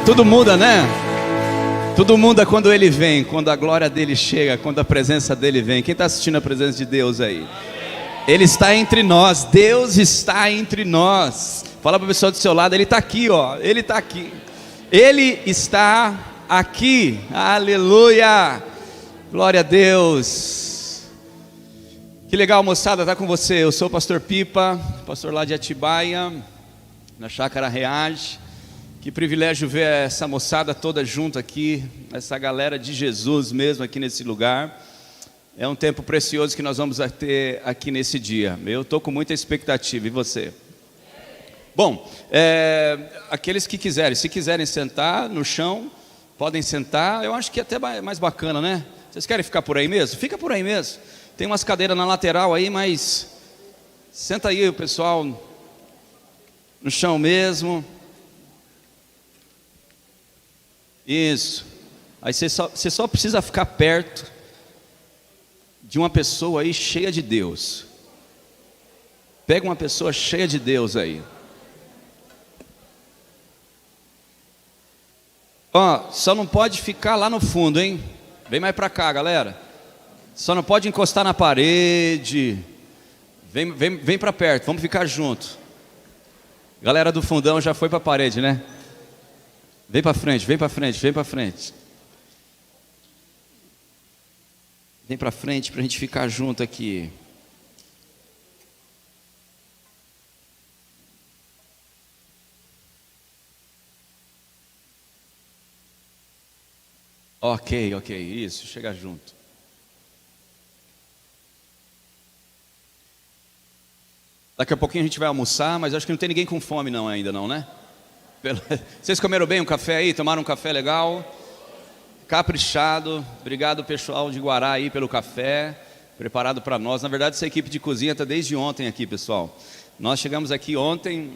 Tudo muda, né? Tudo muda quando Ele vem, quando a glória dEle chega, quando a presença dEle vem. Quem está assistindo a presença de Deus aí? Ele está entre nós, Deus está entre nós. Fala para a pessoa do seu lado, Ele está aqui, ó. Ele está aqui. Ele está aqui. Aleluia. Glória a Deus. Que legal, moçada, estar com você. Eu sou o pastor Pipa, pastor lá de Atibaia, na Chácara Reage. Que privilégio ver essa moçada toda junto aqui, essa galera de Jesus mesmo aqui nesse lugar. É um tempo precioso que nós vamos ter aqui nesse dia. Eu estou com muita expectativa, e você? Bom, aqueles que quiserem, se quiserem sentar no chão, podem sentar. Eu acho que é até mais bacana, né? Vocês querem ficar por aí mesmo? Fica por aí mesmo. Tem umas cadeiras na lateral aí, mas senta aí o pessoal no chão mesmo. Isso. Aí você só precisa ficar perto de uma pessoa aí cheia de Deus. Pega uma pessoa cheia de Deus aí. Ó, só não pode ficar lá no fundo, hein? Vem mais pra cá, galera. Só não pode encostar na parede. Vem pra perto, vamos ficar junto. Galera do fundão já foi pra parede, né? Vem para frente, vem para frente, vem para frente. Vem para frente para a gente ficar junto aqui. Ok, isso, chega junto. Daqui a pouquinho a gente vai almoçar, mas acho que não tem ninguém com fome não ainda não, né? Vocês comeram bem um café aí? Tomaram um café legal? Caprichado. Obrigado pessoal de Guará aí pelo café preparado para nós. Na verdade essa equipe de cozinha está desde ontem aqui, pessoal. Nós chegamos aqui ontem,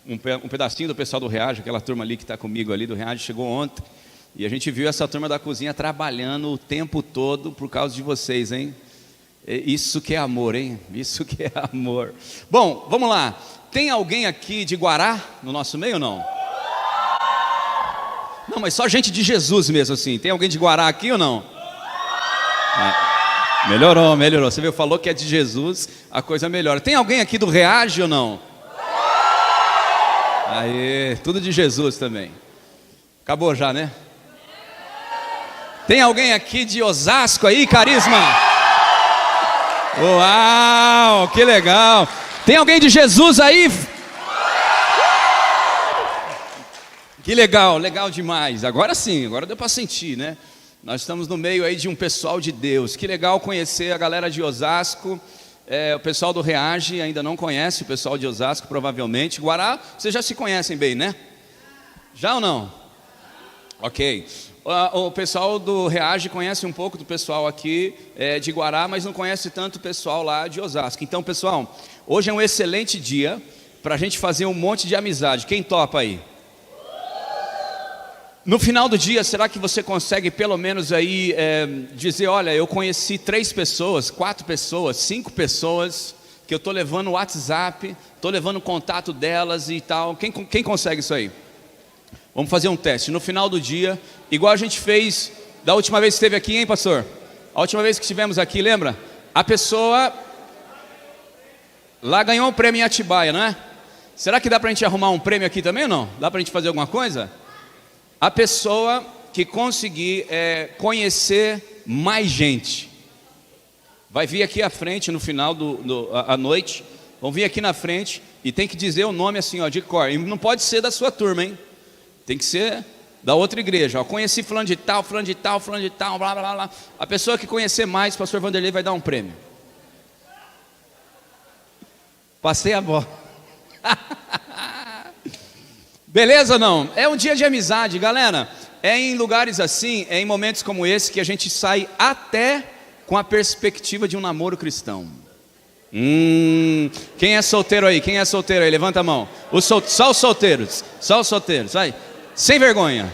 um pedacinho do pessoal do Reage, aquela turma ali que está comigo ali do Reage, chegou ontem. E a gente viu essa turma da cozinha trabalhando o tempo todo por causa de vocês, hein? Isso que é amor, hein? Isso que é amor. Bom, vamos lá. Tem alguém aqui de Guará no nosso meio ou não? Não, mas só gente de Jesus mesmo assim. Tem alguém de Guará aqui ou não? Melhorou. Você viu, falou que é de Jesus, a coisa melhora. Tem alguém aqui do Reage ou não? Aê, tudo de Jesus também. Acabou já, né? Tem alguém aqui de Osasco aí, Carisma? Uau, que legal. Tem alguém de Jesus aí? Que legal, legal demais. Agora sim, agora deu para sentir, né? Nós estamos no meio aí de um pessoal de Deus. Que legal conhecer a galera de Osasco. O pessoal do Reage ainda não conhece o pessoal de Osasco, provavelmente. Guará, vocês já se conhecem bem, né? Já ou não? Ok. O pessoal do Reage conhece um pouco do pessoal aqui de Guará, mas não conhece tanto o pessoal lá de Osasco. Então, pessoal, hoje é um excelente dia para a gente fazer um monte de amizade. Quem topa aí? No final do dia, será que você consegue pelo menos aí dizer, olha, eu conheci 3 pessoas, 4 pessoas, 5 pessoas, que eu estou levando o WhatsApp, estou levando o contato delas e tal. Quem consegue isso aí? Vamos fazer um teste. No final do dia, igual a gente fez da última vez que esteve aqui, hein, pastor? A última vez que estivemos aqui, lembra? A pessoa lá ganhou um prêmio em Atibaia, não é? Será que dá para a gente arrumar um prêmio aqui também ou não? Dá para a gente fazer alguma coisa? A pessoa que conseguir conhecer mais gente vai vir aqui à frente no final da noite. Vão vir aqui na frente e tem que dizer o nome assim, ó, de cor. E não pode ser da sua turma, hein? Tem que ser da outra igreja. Ó, conheci fulano de tal, blá, blá, blá. A pessoa que conhecer mais, o pastor Vanderlei vai dar um prêmio. Passei a bola. Beleza ou não? É um dia de amizade, galera. É em lugares assim, é em momentos como esse que a gente sai até com a perspectiva de um namoro cristão. Quem é solteiro aí? Levanta a mão. Só os solteiros, vai. Sem vergonha.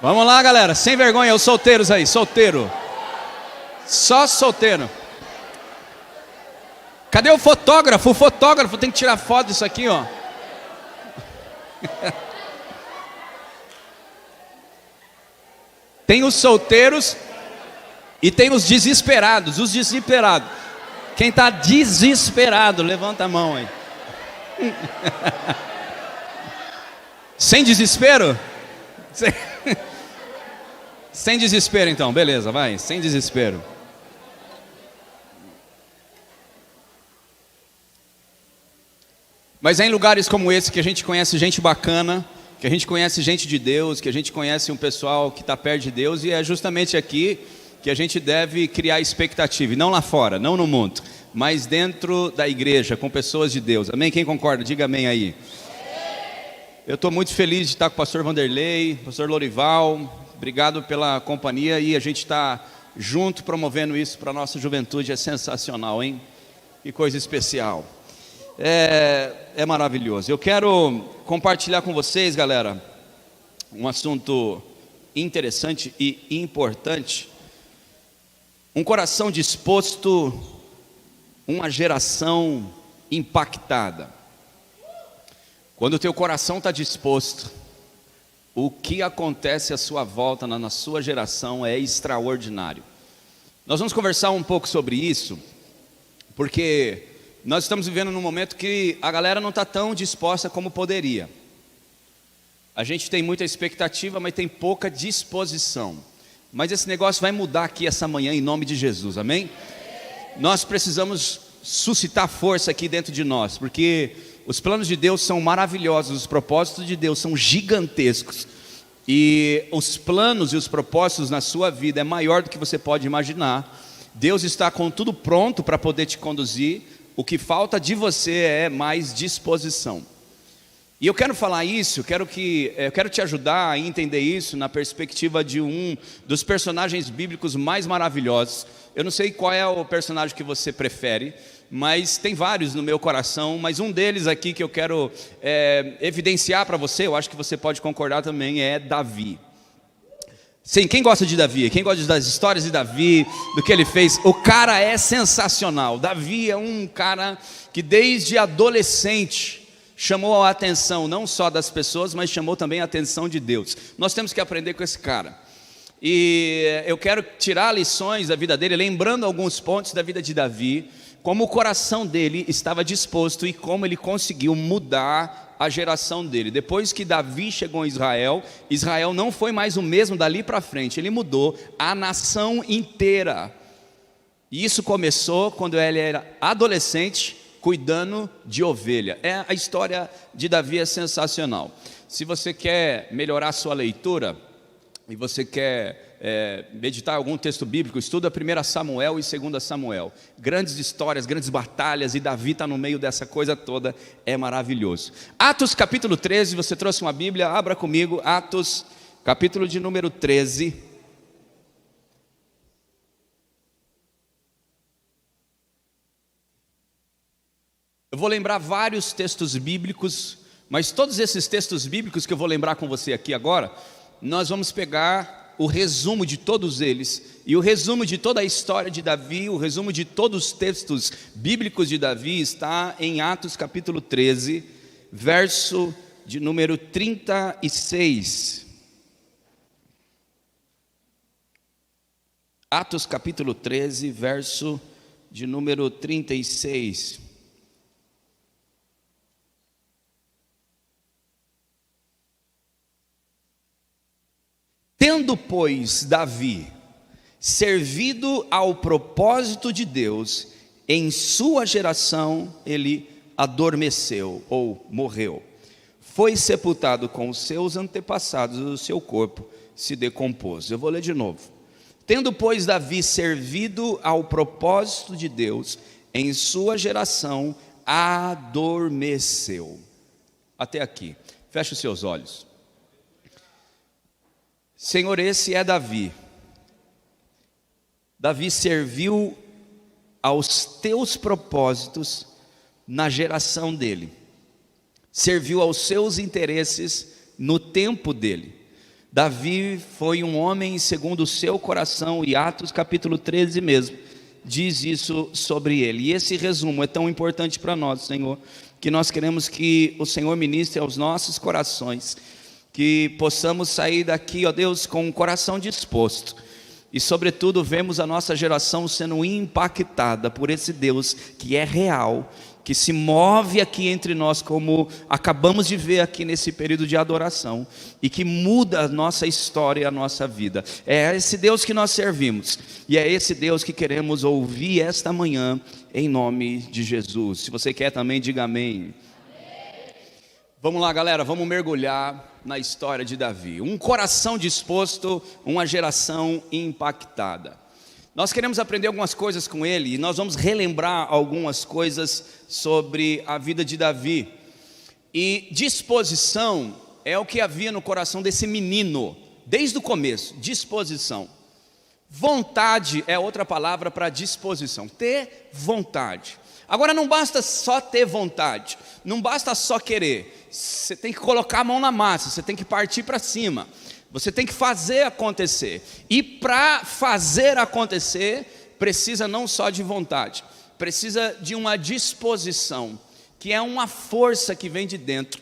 Vamos lá, galera, sem vergonha, os solteiros aí, solteiro. Só solteiro. Cadê o fotógrafo? O fotógrafo tem que tirar foto disso aqui, ó. Tem os solteiros e tem os desesperados. Os desesperados. Quem está desesperado, levanta a mão aí. Sem desespero? Sem desespero então, beleza, vai, sem desespero. Mas é em lugares como esse que a gente conhece gente bacana, que a gente conhece gente de Deus, que a gente conhece um pessoal que está perto de Deus, e é justamente aqui que a gente deve criar expectativa, e não lá fora, não no mundo, mas dentro da igreja, com pessoas de Deus. Amém? Quem concorda? Diga amém aí. Eu estou muito feliz de estar com o pastor Vanderlei, pastor Lorival, obrigado pela companhia, e a gente está junto promovendo isso para a nossa juventude, é sensacional, hein? Que coisa especial. É maravilhoso. Eu quero compartilhar com vocês, galera, um assunto interessante e importante. Um coração disposto, uma geração impactada. Quando o teu coração está disposto, o que acontece à sua volta, na sua geração, é extraordinário. Nós vamos conversar um pouco sobre isso, porque nós estamos vivendo num momento que a galera não está tão disposta como poderia. A gente tem muita expectativa, mas tem pouca disposição. Mas esse negócio vai mudar aqui essa manhã em nome de Jesus, amém? Nós precisamos suscitar força aqui dentro de nós, porque os planos de Deus são maravilhosos, os propósitos de Deus são gigantescos. E os planos e os propósitos na sua vida é maior do que você pode imaginar. Deus está com tudo pronto para poder te conduzir. O que falta de você é mais disposição. E eu quero falar isso, eu quero te ajudar a entender isso na perspectiva de um dos personagens bíblicos mais maravilhosos. Eu não sei qual é o personagem que você prefere, mas tem vários no meu coração, mas um deles aqui que eu quero evidenciar para você, eu acho que você pode concordar também, é Davi. Sim, quem gosta de Davi? Quem gosta das histórias de Davi, do que ele fez? O cara é sensacional. Davi é um cara que desde adolescente chamou a atenção não só das pessoas, mas chamou também a atenção de Deus. Nós temos que aprender com esse cara. E eu quero tirar lições da vida dele, lembrando alguns pontos da vida de Davi, como o coração dele estava disposto e como ele conseguiu mudar a geração dele. Depois que Davi chegou em Israel, Israel não foi mais o mesmo dali para frente, ele mudou a nação inteira. E isso começou quando ele era adolescente, cuidando de ovelha. A história de Davi é sensacional. Se você quer melhorar a sua leitura, e você quer meditar algum texto bíblico, estuda 1 Samuel e 2 Samuel. Grandes histórias, grandes batalhas, e Davi está no meio dessa coisa toda, é maravilhoso. Atos capítulo 13, você trouxe uma Bíblia, abra comigo, Atos capítulo de número 13. Eu vou lembrar vários textos bíblicos, mas todos esses textos bíblicos que eu vou lembrar com você aqui agora, nós vamos pegar o resumo de todos eles, e o resumo de toda a história de Davi, o resumo de todos os textos bíblicos de Davi está em Atos capítulo 13, verso de número 36. Atos capítulo 13, verso de número 36. Tendo, pois, Davi servido ao propósito de Deus, em sua geração ele adormeceu ou morreu. Foi sepultado com os seus antepassados, o seu corpo se decompôs. Eu vou ler de novo. Tendo, pois, Davi servido ao propósito de Deus, em sua geração adormeceu. Até aqui. Feche os seus olhos. Senhor, esse é Davi. Davi serviu aos teus propósitos na geração dele. Serviu aos seus interesses no tempo dele. Davi foi um homem segundo o seu coração, e Atos capítulo 13 mesmo diz isso sobre ele. E esse resumo é tão importante para nós, Senhor, que nós queremos que o Senhor ministre aos nossos corações que possamos sair daqui, ó Deus, com o coração disposto. E sobretudo vemos a nossa geração sendo impactada por esse Deus que é real, que se move aqui entre nós, como acabamos de ver aqui nesse período de adoração, e que muda a nossa história, a nossa vida. É esse Deus que nós servimos, e é esse Deus que queremos ouvir esta manhã, em nome de Jesus. Se você quer também, diga amém. Vamos lá, galera, vamos mergulhar na história de Davi. Um coração disposto, uma geração impactada. Nós queremos aprender algumas coisas com ele, e nós vamos relembrar algumas coisas sobre a vida de Davi. E disposição é o que havia no coração desse menino, desde o começo, disposição. Vontade é outra palavra para disposição, ter vontade. Agora não basta só ter vontade, não basta só querer, você tem que colocar a mão na massa, você tem que partir para cima. Você tem que fazer acontecer. E para fazer acontecer, precisa não só de vontade, precisa de uma disposição, que é uma força que vem de dentro.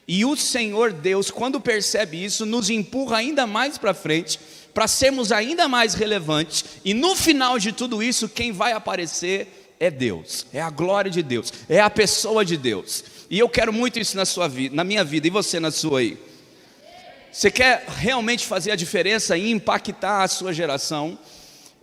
E o Senhor Deus, quando percebe isso, nos empurra ainda mais para frente, para sermos ainda mais relevantes. E no final de tudo isso, quem vai aparecer é Deus, é a glória de Deus, é a pessoa de Deus. E eu quero muito isso na sua vida, na minha vida, e você na sua aí. Você quer realmente fazer a diferença e impactar a sua geração?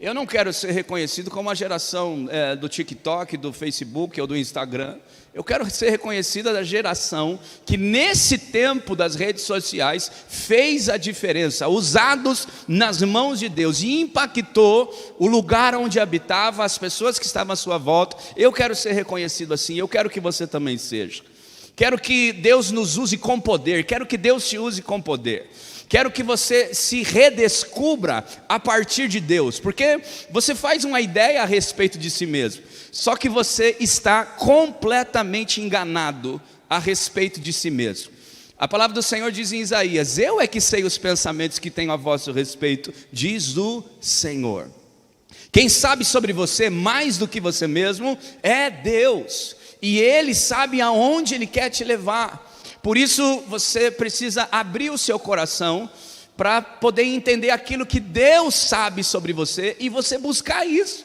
Eu não quero ser reconhecido como a geração do TikTok, do Facebook ou do Instagram. Eu quero ser reconhecida da geração que nesse tempo das redes sociais fez a diferença, usados nas mãos de Deus, e impactou o lugar onde habitava, as pessoas que estavam à sua volta. Eu quero ser reconhecido assim, eu quero que você também seja. Quero que Deus nos use com poder, quero que Deus te use com poder. Quero que você se redescubra a partir de Deus, porque você faz uma ideia a respeito de si mesmo, só que você está completamente enganado a respeito de si mesmo. A palavra do Senhor diz em Isaías: eu é que sei os pensamentos que tenho a vosso respeito, diz o Senhor. Quem sabe sobre você mais do que você mesmo é Deus. E Ele sabe aonde Ele quer te levar. Por isso você precisa abrir o seu coração para poder entender aquilo que Deus sabe sobre você e você buscar isso.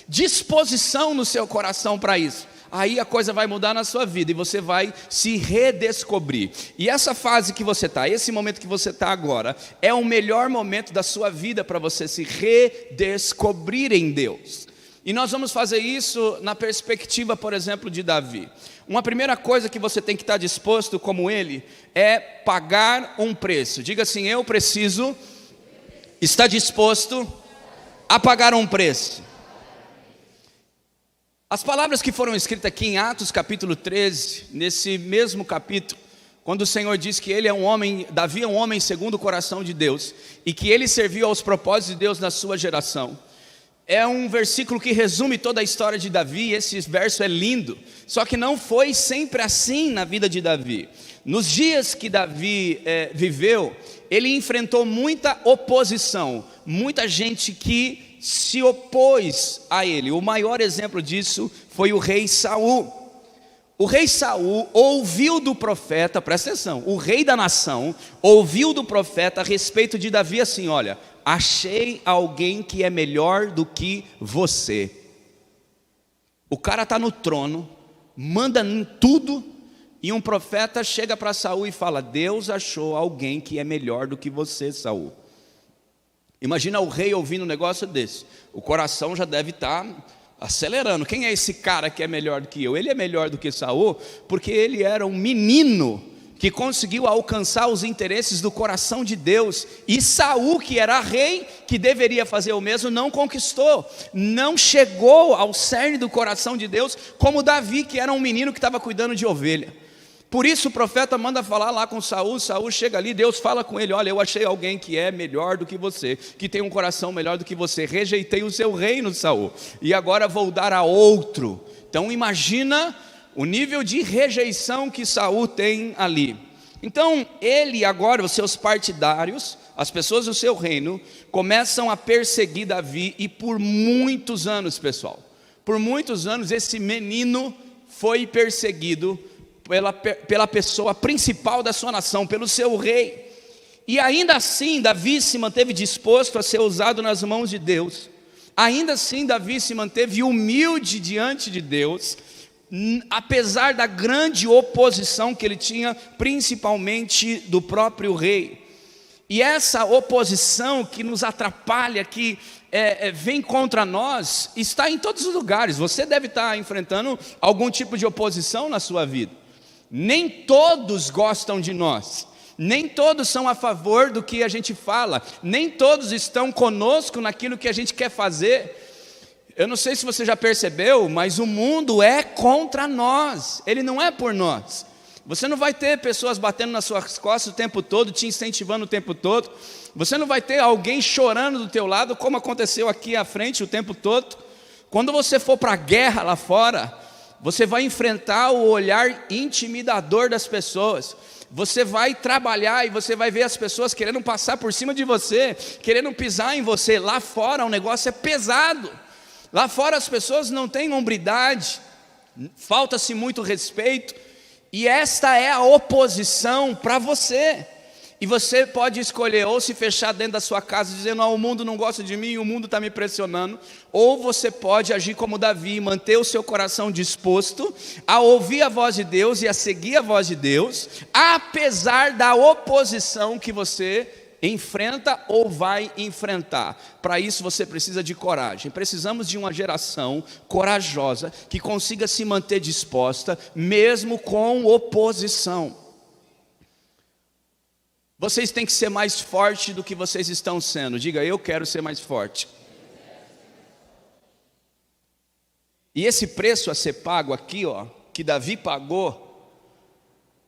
Disposição no seu coração para isso. Aí a coisa vai mudar na sua vida e você vai se redescobrir. E essa fase que você está, esse momento que você está agora, é o melhor momento da sua vida para você se redescobrir em Deus. E nós vamos fazer isso na perspectiva, por exemplo, de Davi. Uma primeira coisa que você tem que estar disposto, como ele, é pagar um preço. Diga assim: eu preciso estar disposto a pagar um preço. As palavras que foram escritas aqui em Atos capítulo 13, nesse mesmo capítulo, quando o Senhor diz que ele é um homem, Davi é um homem segundo o coração de Deus, e que ele serviu aos propósitos de Deus na sua geração. É um versículo que resume toda a história de Davi, e esse verso é lindo. Só que não foi sempre assim na vida de Davi. Nos dias que Davi viveu, ele enfrentou muita oposição, muita gente que se opôs a ele. O maior exemplo disso foi o rei Saul. O rei Saul ouviu do profeta, presta atenção, o rei da nação ouviu do profeta a respeito de Davi assim: olha, achei alguém que é melhor do que você. O cara está no trono, manda em tudo, e um profeta chega para Saul e fala: Deus achou alguém que é melhor do que você, Saul. Imagina o rei ouvindo um negócio desse, o coração já deve estar acelerando. Quem é esse cara que é melhor do que eu? Ele é melhor do que Saul, porque ele era um menino que conseguiu alcançar os interesses do coração de Deus, e Saul, que era rei, que deveria fazer o mesmo, não conquistou, não chegou ao cerne do coração de Deus, como Davi, que era um menino que estava cuidando de ovelha. Por isso o profeta manda falar lá com Saul. Saul chega ali, Deus fala com ele: olha, eu achei alguém que é melhor do que você, que tem um coração melhor do que você, rejeitei o seu reino, Saul, e agora vou dar a outro. Então imagina o nível de rejeição que Saul tem ali. Então ele agora, os seus partidários, as pessoas do seu reino, começam a perseguir Davi, e por muitos anos, pessoal, por muitos anos esse menino foi perseguido pela pessoa principal da sua nação, pelo seu rei. E ainda assim, Davi se manteve disposto a ser usado nas mãos de Deus. Ainda assim, Davi se manteve humilde diante de Deus, apesar da grande oposição que ele tinha, principalmente do próprio rei. E essa oposição que nos atrapalha, que vem contra nós, está em todos os lugares. Você deve estar enfrentando algum tipo de oposição na sua vida. Nem todos gostam de nós. Nem todos são a favor do que a gente fala, nem todos estão conosco naquilo que a gente quer fazer. Eu não sei se você já percebeu, mas o mundo é contra nós, ele não é por nós. Você não vai ter pessoas batendo nas suas costas o tempo todo, te incentivando o tempo todo. Você não vai ter alguém chorando do teu lado, como aconteceu aqui à frente o tempo todo. Quando você for para a guerra lá fora, você vai enfrentar o olhar intimidador das pessoas. Você vai trabalhar e você vai ver as pessoas querendo passar por cima de você, querendo pisar em você. Lá fora o negócio é pesado. Lá fora as pessoas não têm hombridade, falta-se muito respeito. E esta é a oposição para você. E você pode escolher ou se fechar dentro da sua casa dizendo: o mundo não gosta de mim, o mundo está me pressionando. Ou você pode agir como Davi e manter o seu coração disposto a ouvir a voz de Deus e a seguir a voz de Deus, apesar da oposição que você enfrenta ou vai enfrentar. Para isso você precisa de coragem. Precisamos de uma geração corajosa que consiga se manter disposta mesmo com oposição. Vocês têm que ser mais fortes do que vocês estão sendo. Diga: eu quero ser mais forte. E esse preço a ser pago aqui, que Davi pagou,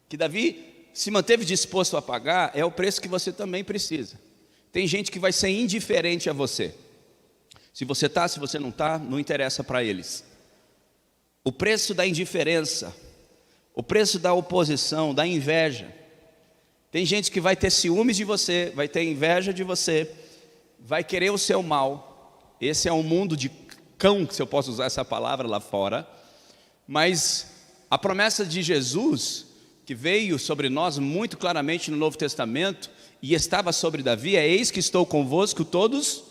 que Davi se manteve disposto a pagar, é o preço que você também precisa. Tem gente que vai ser indiferente a você. Se você está, se você não está, não interessa para eles. O preço da indiferença, o preço da oposição, da inveja. Tem gente que vai ter ciúmes de você, vai ter inveja de você, vai querer o seu mal. Esse é um mundo de cão, se eu posso usar essa palavra lá fora. Mas a promessa de Jesus, que veio sobre nós muito claramente no Novo Testamento, e estava sobre Davi, é: eis que estou convosco todos,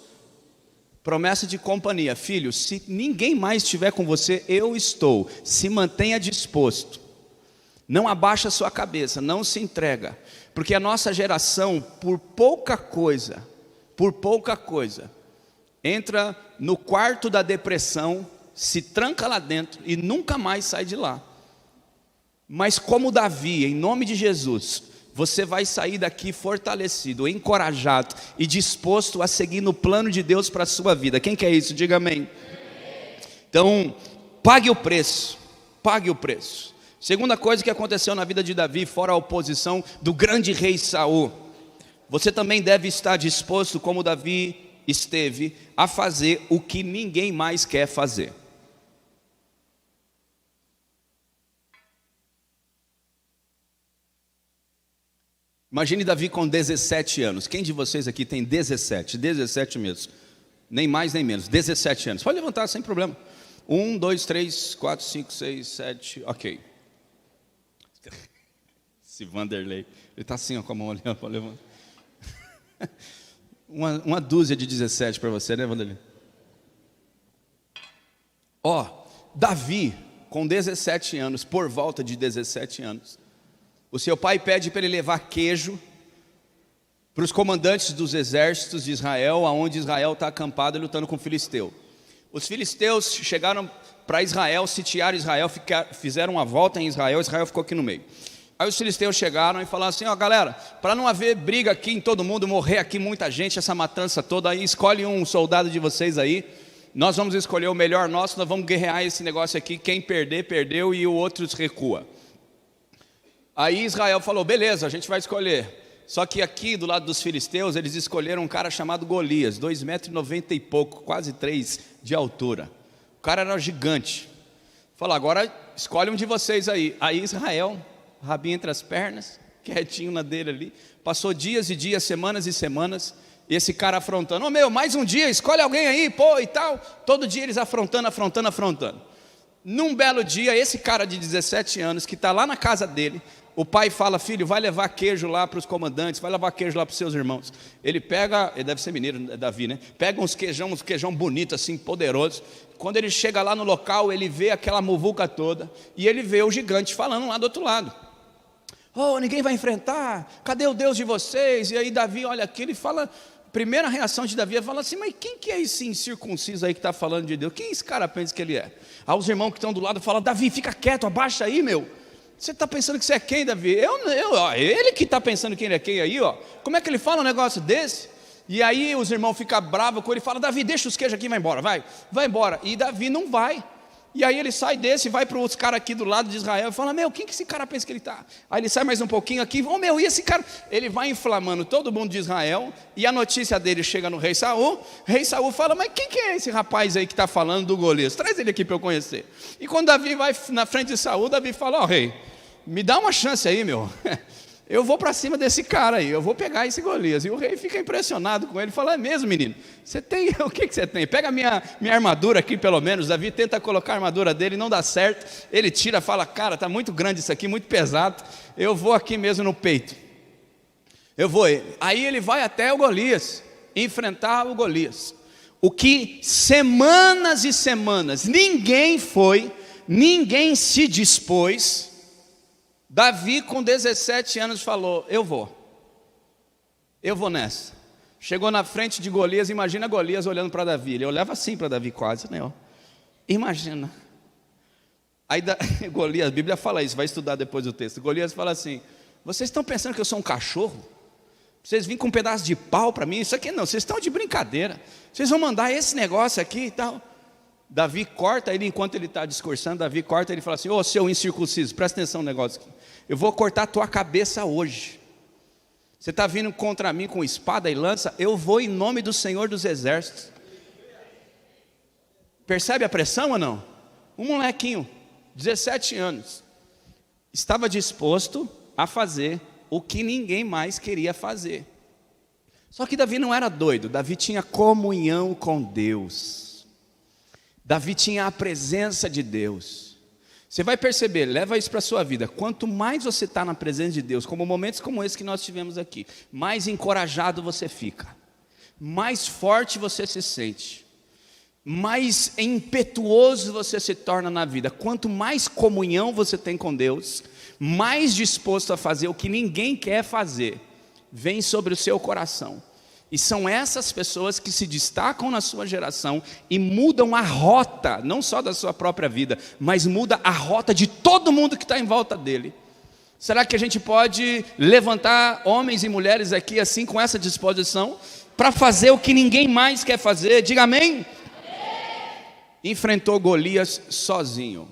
promessa de companhia. Filho, se ninguém mais estiver com você, eu estou. Se mantenha disposto. Não abaixa a sua cabeça, não se entrega. Porque a nossa geração, por pouca coisa, entra no quarto da depressão, se tranca lá dentro e nunca mais sai de lá. Mas como Davi, em nome de Jesus, você vai sair daqui fortalecido, encorajado e disposto a seguir no plano de Deus para a sua vida. Quem quer isso? Diga amém. Então, pague o preço, pague o preço. Segunda coisa que aconteceu na vida de Davi, fora a oposição do grande rei Saul, você também deve estar disposto, como Davi esteve, a fazer o que ninguém mais quer fazer. Imagine Davi com 17 anos. Quem de vocês aqui tem 17? 17 mesmo. Nem mais nem menos, 17 anos. Pode levantar sem problema. 1, 2, 3, 4, 5, 6, 7, ok. Esse Vanderlei, ele está assim, com a mão olhando para levantar. Uma dúzia de 17 para você, né, Vanderlei? Davi, com 17 anos, por volta de 17 anos, o seu pai pede para ele levar queijo para os comandantes dos exércitos de Israel, aonde Israel está acampado e lutando com o filisteu. Os filisteus chegaram para Israel, sitiaram Israel, fizeram uma volta em Israel, Israel ficou aqui no meio. Aí os filisteus chegaram e falaram assim: galera, para não haver briga aqui em todo mundo, morrer aqui muita gente, essa matança toda aí, escolhe um soldado de vocês aí, nós vamos escolher o melhor nosso, nós vamos guerrear esse negócio aqui, quem perder, perdeu e o outro recua. Aí Israel falou: beleza, a gente vai escolher. Só que aqui do lado dos filisteus, eles escolheram um cara chamado Golias, 2,90 m e pouco, quase 3 de altura. O cara era gigante. Falou: agora escolhe um de vocês aí. Aí Israel, rabinho entre as pernas, quietinho na dele ali, passou dias e dias, semanas e semanas, e esse cara afrontando: mais um dia, escolhe alguém aí, e tal. Todo dia eles afrontando. Num belo dia, esse cara de 17 anos, que está lá na casa dele, o pai fala: filho, vai levar queijo lá para os comandantes, vai levar queijo lá para os seus irmãos. Ele pega, ele deve ser mineiro, Davi, né? Pega uns queijão bonito, assim, poderoso. Quando ele chega lá no local, ele vê aquela muvuca toda, e ele vê o gigante falando lá do outro lado: oh, ninguém vai enfrentar, cadê o Deus de vocês? E aí Davi olha aquilo e fala, primeira reação de Davi é falar assim: mas quem que é esse incircunciso aí que está falando de Deus? Quem esse cara pensa que ele é? Aí os irmãos que estão do lado falam: Davi, fica quieto, abaixa aí, meu. Você está pensando que você é quem, Davi? Ele que está pensando que ele é quem aí, ó. Como é que ele fala um negócio desse? E aí os irmãos ficam bravos com ele e falam: Davi, deixa os queijos aqui e vai embora, vai embora. E Davi não vai. E aí ele sai desse e vai para os caras aqui do lado de Israel e fala: meu, quem que esse cara pensa que ele está? Aí ele sai mais um pouquinho aqui: oh meu, e esse cara? Ele vai inflamando todo mundo de Israel, e a notícia dele chega no rei Saul fala: mas quem que é esse rapaz aí que está falando do Golias? Traz ele aqui para eu conhecer. E quando Davi vai na frente de Saul, Davi fala: ó, rei, me dá uma chance aí, meu. Eu vou para cima desse cara aí, eu vou pegar esse Golias. E o rei fica impressionado com ele, fala: é mesmo, menino? Você tem, o que você tem? Pega minha armadura aqui pelo menos. Davi tenta colocar a armadura dele, não dá certo. Ele tira, fala: cara, está muito grande isso aqui, muito pesado. Eu vou aqui mesmo no peito. Aí ele vai até o Golias, enfrentar o Golias. O que semanas e semanas ninguém se dispôs. Davi com 17 anos falou: eu vou nessa. Chegou na frente de Golias, imagina Golias olhando para Davi. Ele olhava assim para Davi quase, né? Imagina. Aí Golias, a Bíblia fala isso, vai estudar depois o texto. Golias fala assim: vocês estão pensando que eu sou um cachorro? Vocês vêm com um pedaço de pau para mim? Isso aqui não, vocês estão de brincadeira. Vocês vão mandar esse negócio aqui e tal. Davi corta ele, enquanto ele está discursando, Davi corta ele e fala assim: ô seu incircunciso, presta atenção no negócio aqui. Eu vou cortar a tua cabeça hoje. Você está vindo contra mim com espada e lança? Eu vou em nome do Senhor dos Exércitos. Percebe a pressão ou não? Um molequinho, 17 anos, estava disposto a fazer o que ninguém mais queria fazer. Só que Davi não era doido, Davi tinha comunhão com Deus. Davi tinha a presença de Deus. Você vai perceber, leva isso para a sua vida. Quanto mais você está na presença de Deus, como momentos como esse que nós tivemos aqui, mais encorajado você fica, mais forte você se sente, mais impetuoso você se torna na vida. Quanto mais comunhão você tem com Deus, mais disposto a fazer o que ninguém quer fazer, vem sobre o seu coração. E são essas pessoas que se destacam na sua geração e mudam a rota, não só da sua própria vida, mas muda a rota de todo mundo que está em volta dele. Será que a gente pode levantar homens e mulheres aqui assim, com essa disposição, para fazer o que ninguém mais quer fazer? Diga amém. Amém. Enfrentou Golias sozinho.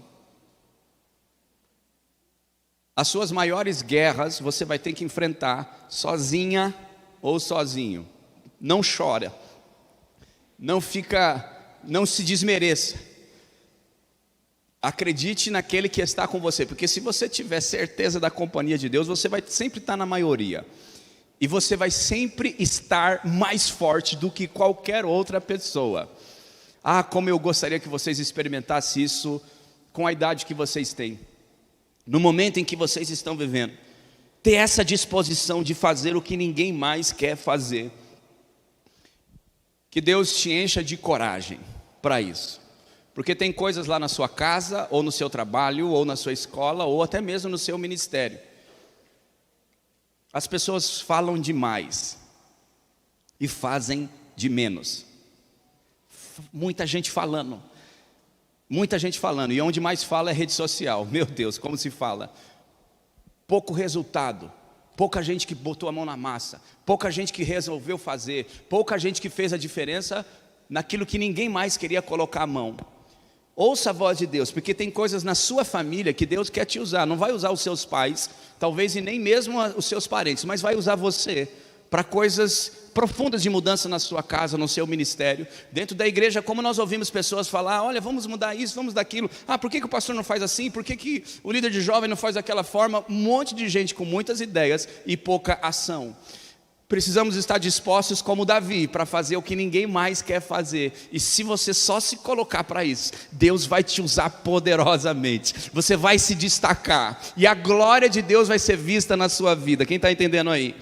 As suas maiores guerras você vai ter que enfrentar sozinha ou sozinho. Não chora, não se desmereça. Acredite naquele que está com você, porque se você tiver certeza da companhia de Deus, você vai sempre estar na maioria, e você vai sempre estar mais forte do que qualquer outra pessoa. Ah, como eu gostaria que vocês experimentassem isso com a idade que vocês têm, no momento em que vocês estão vivendo, ter essa disposição de fazer o que ninguém mais quer fazer. Que Deus te encha de coragem para isso, porque tem coisas lá na sua casa, ou no seu trabalho, ou na sua escola, ou até mesmo no seu ministério. As pessoas falam demais e fazem de menos. Muita gente falando, e onde mais fala é rede social. Meu Deus, como se fala. Pouco resultado. Pouca gente que botou a mão na massa, pouca gente que resolveu fazer, pouca gente que fez a diferença naquilo que ninguém mais queria colocar a mão. Ouça a voz de Deus, porque tem coisas na sua família que Deus quer te usar. Não vai usar os seus pais, talvez e nem mesmo os seus parentes, mas vai usar você para coisas profundas de mudança na sua casa, no seu ministério, dentro da igreja. Como nós ouvimos pessoas falar: olha, vamos mudar isso, vamos daquilo. Ah, por que o pastor não faz assim? Por que o líder de jovem não faz daquela forma? Um monte de gente com muitas ideias e pouca ação. Precisamos estar dispostos como Davi, para fazer o que ninguém mais quer fazer. E se você só se colocar para isso, Deus vai te usar poderosamente. Você vai se destacar. E a glória de Deus vai ser vista na sua vida. Quem está entendendo aí?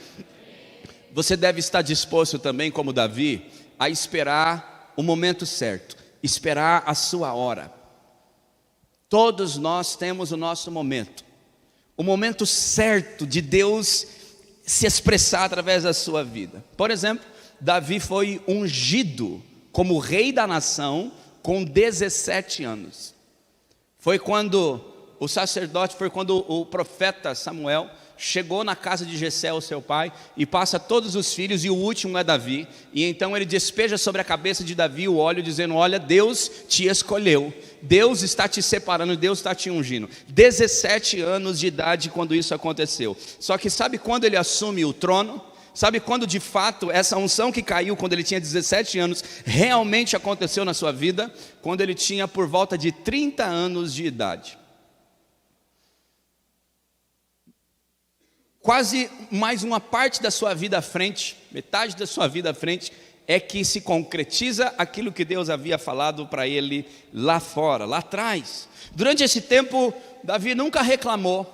Você deve estar disposto também, como Davi, a esperar o momento certo. Esperar a sua hora. Todos nós temos o nosso momento. O momento certo de Deus se expressar através da sua vida. Por exemplo, Davi foi ungido como rei da nação com 17 anos. Foi quando o profeta Samuel chegou na casa de Jessé, o seu pai, e passa todos os filhos, e o último é Davi, e então ele despeja sobre a cabeça de Davi o óleo, dizendo: olha, Deus te escolheu, Deus está te separando, Deus está te ungindo. 17 anos de idade quando isso aconteceu. Só que sabe quando ele assume o trono? Sabe quando de fato essa unção que caiu quando ele tinha 17 anos realmente aconteceu na sua vida? Quando ele tinha por volta de 30 anos de idade. Quase mais uma parte da sua vida à frente, metade da sua vida à frente, é que se concretiza aquilo que Deus havia falado para ele lá fora, lá atrás. Durante esse tempo, Davi nunca reclamou,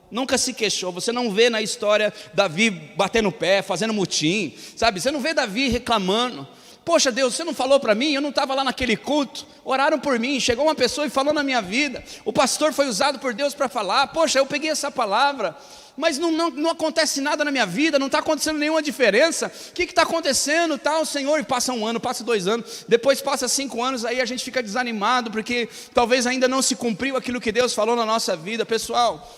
nunca se queixou. Você não vê na história Davi batendo o pé, fazendo mutim, sabe? Você não vê Davi reclamando. Poxa Deus, você não falou para mim? Eu não estava lá naquele culto. Oraram por mim, chegou uma pessoa e falou na minha vida. O pastor foi usado por Deus para falar. Poxa, eu peguei essa palavra, mas não acontece nada na minha vida, não está acontecendo nenhuma diferença. O que está acontecendo? Tal, Senhor, e passa 1 ano, passa 2 anos, depois passa 5 anos, aí a gente fica desanimado, porque talvez ainda não se cumpriu aquilo que Deus falou na nossa vida. Pessoal,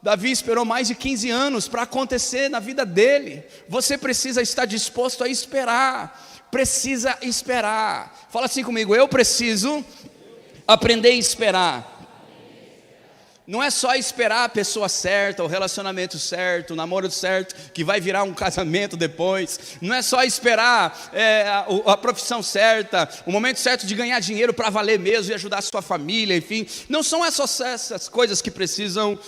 Davi esperou mais de 15 anos para acontecer na vida dele. Você precisa estar disposto a esperar, precisa esperar. Fala assim comigo: eu preciso aprender a esperar. Não é só esperar a pessoa certa, o relacionamento certo, o namoro certo, que vai virar um casamento depois. Não é só esperar a profissão certa, o momento certo de ganhar dinheiro para valer mesmo e ajudar a sua família, enfim. Não são essas coisas que precisam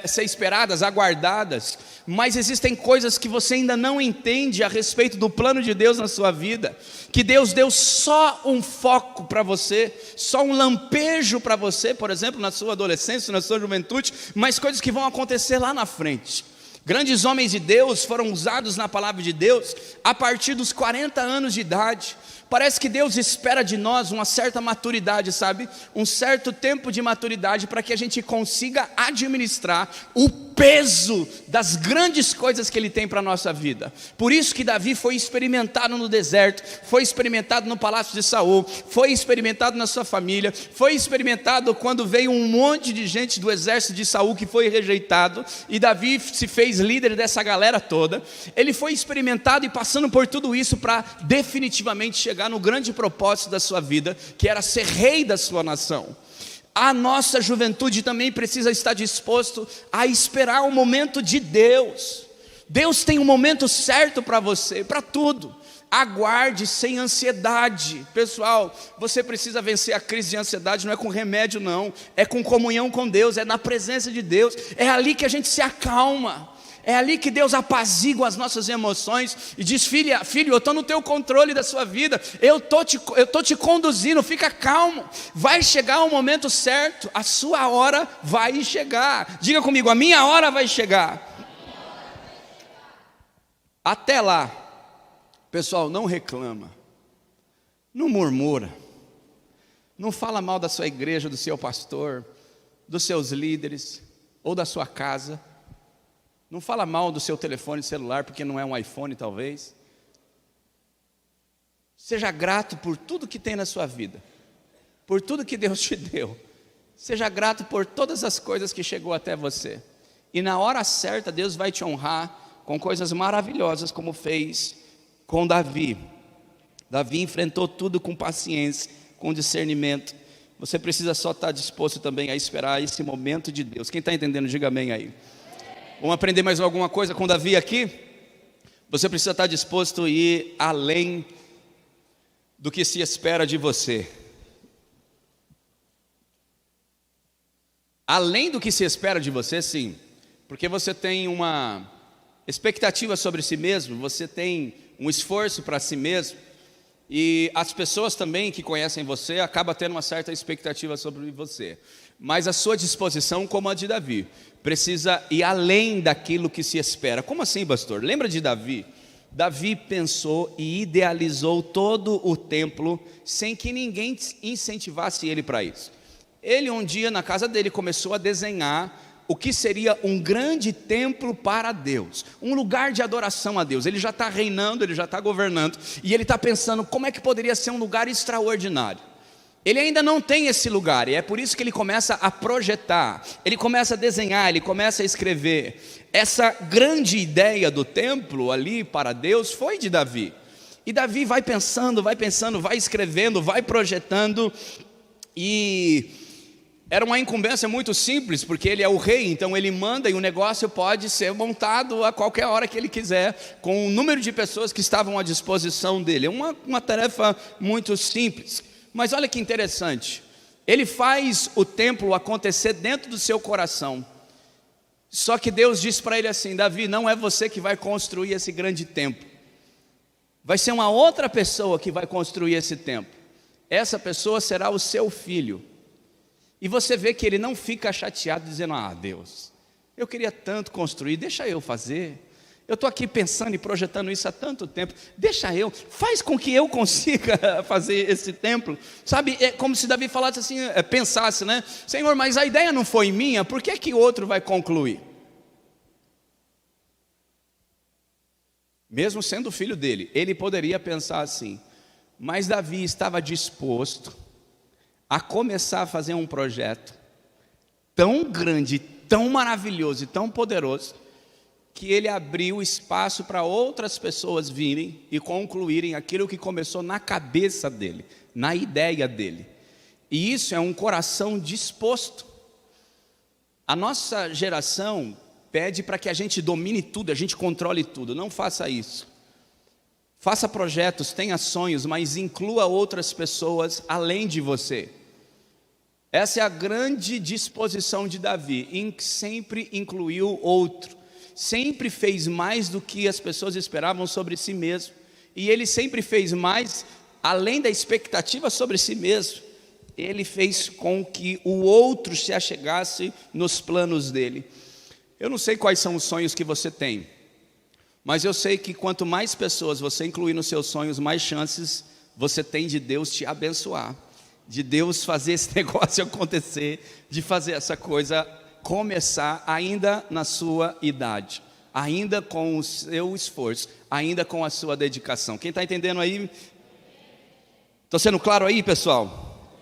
ser esperadas, aguardadas. Mas existem coisas que você ainda não entende a respeito do plano de Deus na sua vida, que Deus deu só um foco para você, só um lampejo para você, por exemplo, na sua adolescência, na sua juventude, mas coisas que vão acontecer lá na frente. Grandes homens de Deus foram usados na palavra de Deus a partir dos 40 anos de idade. Parece que Deus espera de nós uma certa maturidade, sabe? Um certo tempo de maturidade para que a gente consiga administrar o peso das grandes coisas que Ele tem para a nossa vida. Por isso que Davi foi experimentado no deserto, foi experimentado no palácio de Saul, foi experimentado na sua família, foi experimentado quando veio um monte de gente do exército de Saul que foi rejeitado, e Davi se fez líder dessa galera toda. Ele foi experimentado e passando por tudo isso para definitivamente chegar no grande propósito da sua vida, que era ser rei da sua nação. A nossa juventude também precisa estar disposto a esperar o momento de Deus. Deus tem um momento certo para você, para tudo. Aguarde sem ansiedade. Pessoal, você precisa vencer a crise de ansiedade, não é com remédio não, é com comunhão com Deus, é na presença de Deus, é ali que a gente se acalma. É ali que Deus apazigua as nossas emoções e diz: filho, eu estou no teu controle da sua vida, eu estou te conduzindo, fica calmo, vai chegar o momento certo, a sua hora vai chegar. Diga comigo: a minha hora vai chegar. Até lá, pessoal, não reclama, não murmura, não fala mal da sua igreja, do seu pastor, dos seus líderes ou da sua casa. Não fala mal do seu telefone celular, porque não é um iPhone talvez. Seja grato por tudo que tem na sua vida, por tudo que Deus te deu. Seja grato por todas as coisas que chegou até você. E na hora certa Deus vai te honrar com coisas maravilhosas, como fez com Davi. Davi enfrentou tudo com paciência, com discernimento. Você precisa só estar disposto também a esperar esse momento de Deus. Quem está entendendo, diga amém aí. Vamos aprender mais alguma coisa com Davi aqui? Você precisa estar disposto a ir além do que se espera de você. Além do que se espera de você, sim. Porque você tem uma Expectativa sobre si mesmo, você tem um esforço para si mesmo, e as pessoas também que conhecem você acabam tendo uma certa expectativa sobre você. Mas a sua disposição, como a de Davi, precisa ir além daquilo que se espera. Como assim, pastor? Lembra de Davi? Davi pensou e idealizou todo o templo sem que ninguém incentivasse ele para isso. Ele um dia na casa dele começou a desenhar o que seria um grande templo para Deus, um lugar de adoração a Deus. Ele já está reinando, ele já está governando, e ele está pensando como é que poderia ser um lugar extraordinário. Ele ainda não tem esse lugar, e é por isso que ele começa a projetar, ele começa a desenhar, ele começa a escrever. Essa grande ideia do templo ali para Deus foi de Davi, e Davi vai pensando, vai escrevendo, vai projetando, e era uma incumbência muito simples, porque ele é o rei, então ele manda e o negócio pode ser montado a qualquer hora que ele quiser, com o número de pessoas que estavam à disposição dele. É uma tarefa muito simples. Mas olha que interessante, ele faz o templo acontecer dentro do seu coração. Só que Deus disse para ele assim: Davi, não é você que vai construir esse grande templo, vai ser uma outra pessoa que vai construir esse templo. Essa pessoa será o seu filho. E você vê que ele não fica chateado dizendo: ah, Deus, eu queria tanto construir, deixa eu fazer. Eu estou aqui pensando e projetando isso há tanto tempo, deixa eu, faz com que eu consiga fazer esse templo. Sabe, é como se Davi falasse assim, pensasse, né? Senhor, mas a ideia não foi minha, por que outro vai concluir? Mesmo sendo filho dele, ele poderia pensar assim, mas Davi estava disposto a começar a fazer um projeto tão grande, tão maravilhoso e tão poderoso, que ele abriu espaço para outras pessoas virem e concluírem aquilo que começou na cabeça dele, na ideia dele. E isso é um coração disposto. A nossa geração pede para que a gente domine tudo, a gente controle tudo. Não faça isso. Faça projetos, tenha sonhos, mas inclua outras pessoas além de você. Essa é a grande disposição de Davi, em sempre incluiu outro. Sempre fez mais do que as pessoas esperavam sobre si mesmo, e ele sempre fez mais, além da expectativa sobre si mesmo, ele fez com que o outro se achegasse nos planos dele. Eu não sei quais são os sonhos que você tem, mas eu sei que quanto mais pessoas você incluir nos seus sonhos, mais chances você tem de Deus te abençoar, de Deus fazer esse negócio acontecer, de fazer essa coisa começar ainda na sua idade, ainda com o seu esforço, ainda com a sua dedicação. Quem está entendendo aí? Estou sendo claro aí, pessoal?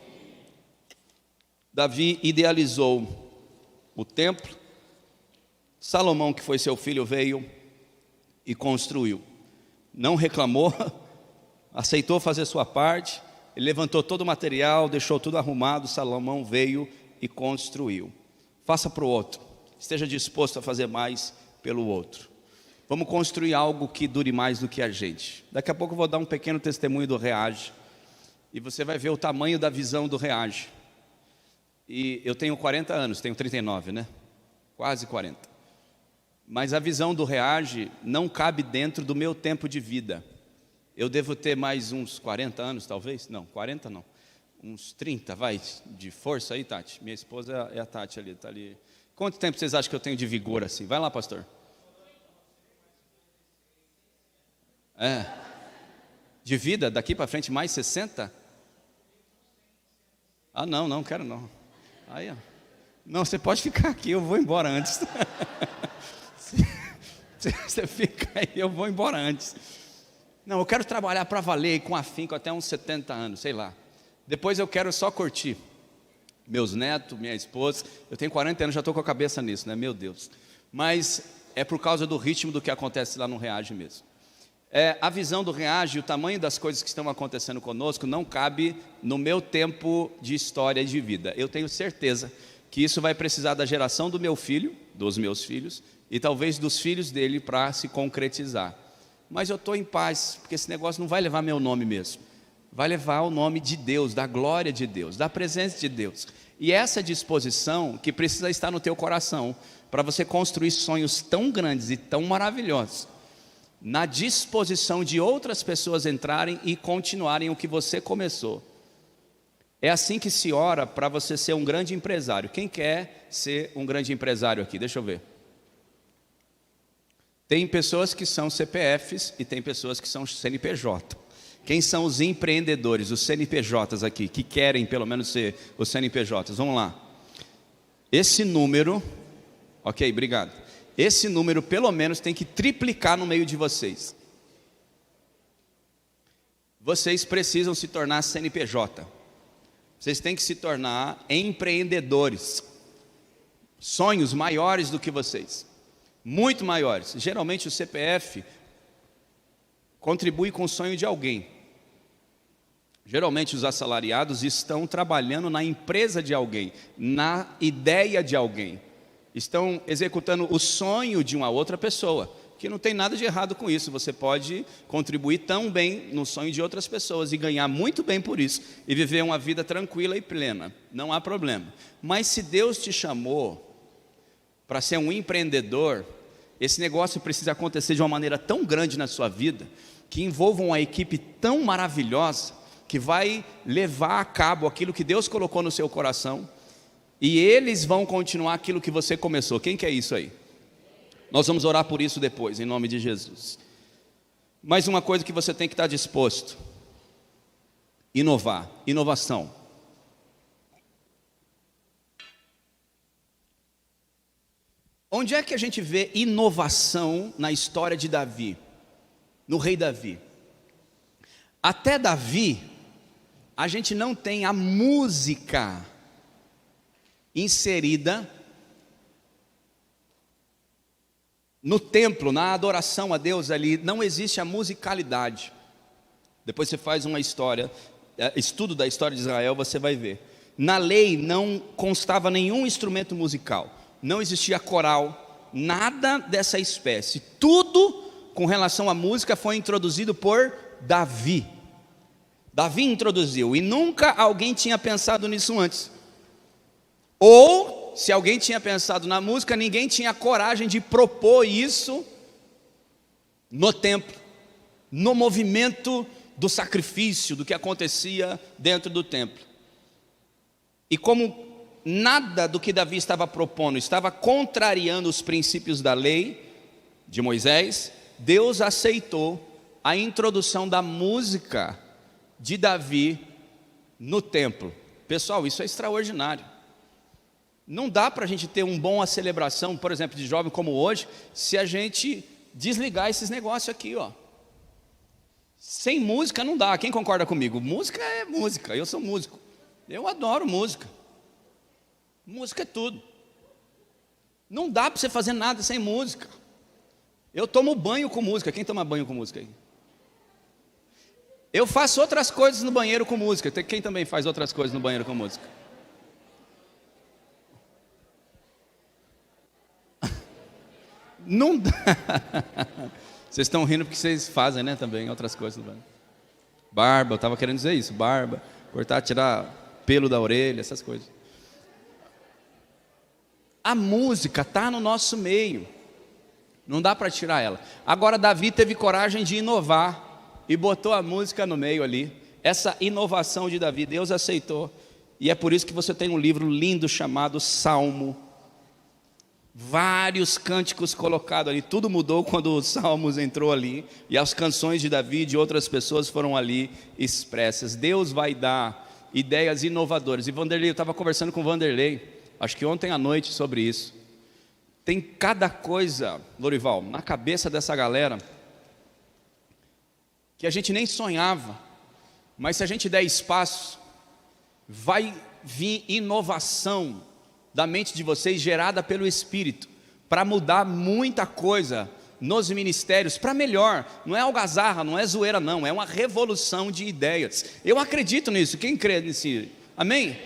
Davi idealizou o templo, Salomão, que foi seu filho, veio e construiu. Não reclamou, aceitou fazer sua parte, ele levantou todo o material, deixou tudo arrumado, Salomão veio e construiu. Faça para o outro, esteja disposto a fazer mais pelo outro. Vamos construir algo que dure mais do que a gente. Daqui a pouco eu vou dar um pequeno testemunho do Reage, e você vai ver o tamanho da visão do Reage. E eu tenho 40 anos, tenho 39, né? Quase 40. Mas a visão do Reage não cabe dentro do meu tempo de vida. Eu devo ter mais uns 40 anos, talvez? Não, 40 não. Uns 30, vai, de força aí, Tati. Minha esposa é a Tati ali, está ali. Quanto tempo vocês acham que eu tenho de vigor assim? Vai lá, pastor. De vida, daqui para frente mais 60? Ah, não quero não. Aí, ó. Não, você pode ficar aqui, eu vou embora antes. Você fica aí, eu vou embora antes. Não, eu quero trabalhar para valer com afinco até uns 70 anos, sei lá. Depois eu quero só curtir meus netos, minha esposa. Eu tenho 40 anos, já estou com a cabeça nisso, né? Meu Deus. Mas é por causa do ritmo do que acontece lá no Reage mesmo. A visão do Reage, o tamanho das coisas que estão acontecendo conosco não cabe no meu tempo de história e de vida. Eu tenho certeza que isso vai precisar da geração do meu filho, dos meus filhos, e talvez dos filhos dele para se concretizar. Mas eu estou em paz, porque esse negócio não vai levar meu nome mesmo. Vai levar o nome de Deus, da glória de Deus, da presença de Deus. E essa disposição que precisa estar no teu coração, para você construir sonhos tão grandes e tão maravilhosos, na disposição de outras pessoas entrarem e continuarem o que você começou. É assim que se ora para você ser um grande empresário. Quem quer ser um grande empresário aqui? Deixa eu ver. Tem pessoas que são CPFs e tem pessoas que são CNPJ. Quem são os empreendedores, os CNPJs aqui, que querem pelo menos ser os CNPJs? Vamos lá. Esse número, ok, obrigado. Esse número pelo menos tem que triplicar no meio de vocês. Vocês precisam se tornar CNPJ. Vocês têm que se tornar empreendedores. Sonhos maiores do que vocês. Muito maiores. Geralmente o CPF contribui com o sonho de alguém. Geralmente os assalariados estão trabalhando na empresa de alguém, na ideia de alguém. Estão executando o sonho de uma outra pessoa, que não tem nada de errado com isso. Você pode contribuir tão bem no sonho de outras pessoas e ganhar muito bem por isso, e viver uma vida tranquila e plena, não há problema. Mas se Deus te chamou para ser um empreendedor, esse negócio precisa acontecer de uma maneira tão grande na sua vida, que envolva uma equipe tão maravilhosa, que vai levar a cabo aquilo que Deus colocou no seu coração, e eles vão continuar aquilo que você começou. Quem quer isso aí? Nós vamos orar por isso depois, em nome de Jesus. Mais uma coisa que você tem que estar disposto: inovar, inovação. Onde é que a gente vê inovação na história de Davi? No rei Davi. Até Davi, a gente não tem a música inserida no templo, na adoração a Deus ali. Não existe a musicalidade. Depois você faz uma história, estudo da história de Israel, você vai ver. Na lei não constava nenhum instrumento musical, não existia coral, nada dessa espécie. Tudo com relação à música foi introduzido por Davi. Davi introduziu, e nunca alguém tinha pensado nisso antes. Ou, se alguém tinha pensado na música, ninguém tinha coragem de propor isso no templo, no movimento do sacrifício, do que acontecia dentro do templo. E como nada do que Davi estava propondo estava contrariando os princípios da lei de Moisés, Deus aceitou a introdução da música de Davi no templo. Pessoal, isso é extraordinário. Não dá para a gente ter uma boa celebração, por exemplo, de jovem como hoje, se a gente desligar esses negócios aqui, ó. Sem música não dá. Quem concorda comigo? Música é música, eu sou músico. Eu adoro música. Música é tudo. Não dá para você fazer nada sem música. Eu tomo banho com música. Quem toma banho com música aí? Eu faço outras coisas no banheiro com música. Quem também faz outras coisas no banheiro com música? Não dá. Vocês estão rindo porque vocês fazem, né, também outras coisas no banheiro. Barba, eu estava querendo dizer isso. Barba, cortar, tirar pelo da orelha, essas coisas. A música está no nosso meio. Não dá para tirar ela. Agora Davi teve coragem de inovar e botou a música no meio ali. Essa inovação de Davi, Deus aceitou. E é por isso que você tem um livro lindo chamado Salmo. Vários cânticos colocados ali. Tudo mudou quando os Salmos entrou ali. E as canções de Davi e de outras pessoas foram ali expressas. Deus vai dar ideias inovadoras. E Vanderlei, eu estava conversando com o Vanderlei, acho que ontem à noite, sobre isso. Tem cada coisa, Lorival, na cabeça dessa galera, que a gente nem sonhava, mas se a gente der espaço, vai vir inovação da mente de vocês, gerada pelo Espírito, para mudar muita coisa nos ministérios, para melhor. Não é algazarra, não é zoeira não, é uma revolução de ideias. Eu acredito nisso, quem crê nisso? Amém?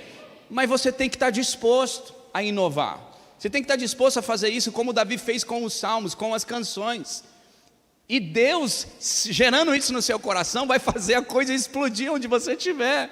Mas você tem que estar disposto a inovar. Você tem que estar disposto a fazer isso como Davi fez com os salmos, com as canções. E Deus, gerando isso no seu coração, vai fazer a coisa explodir onde você estiver.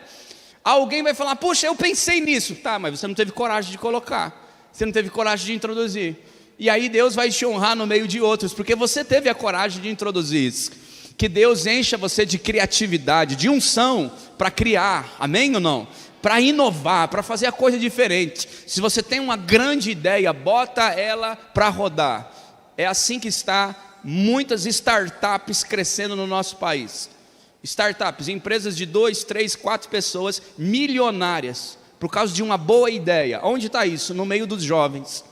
Alguém vai falar: puxa, eu pensei nisso. Tá, mas você não teve coragem de colocar, você não teve coragem de introduzir. E aí Deus vai te honrar no meio de outros, porque você teve a coragem de introduzir isso. Que Deus encha você de criatividade, de unção para criar, amém ou não? Para inovar, para fazer a coisa diferente. Se você tem uma grande ideia, bota ela para rodar. É assim que está muitas startups crescendo no nosso país. Startups, empresas de 2, 3, 4 pessoas, milionárias, por causa de uma boa ideia. Onde está isso? No meio dos jovens,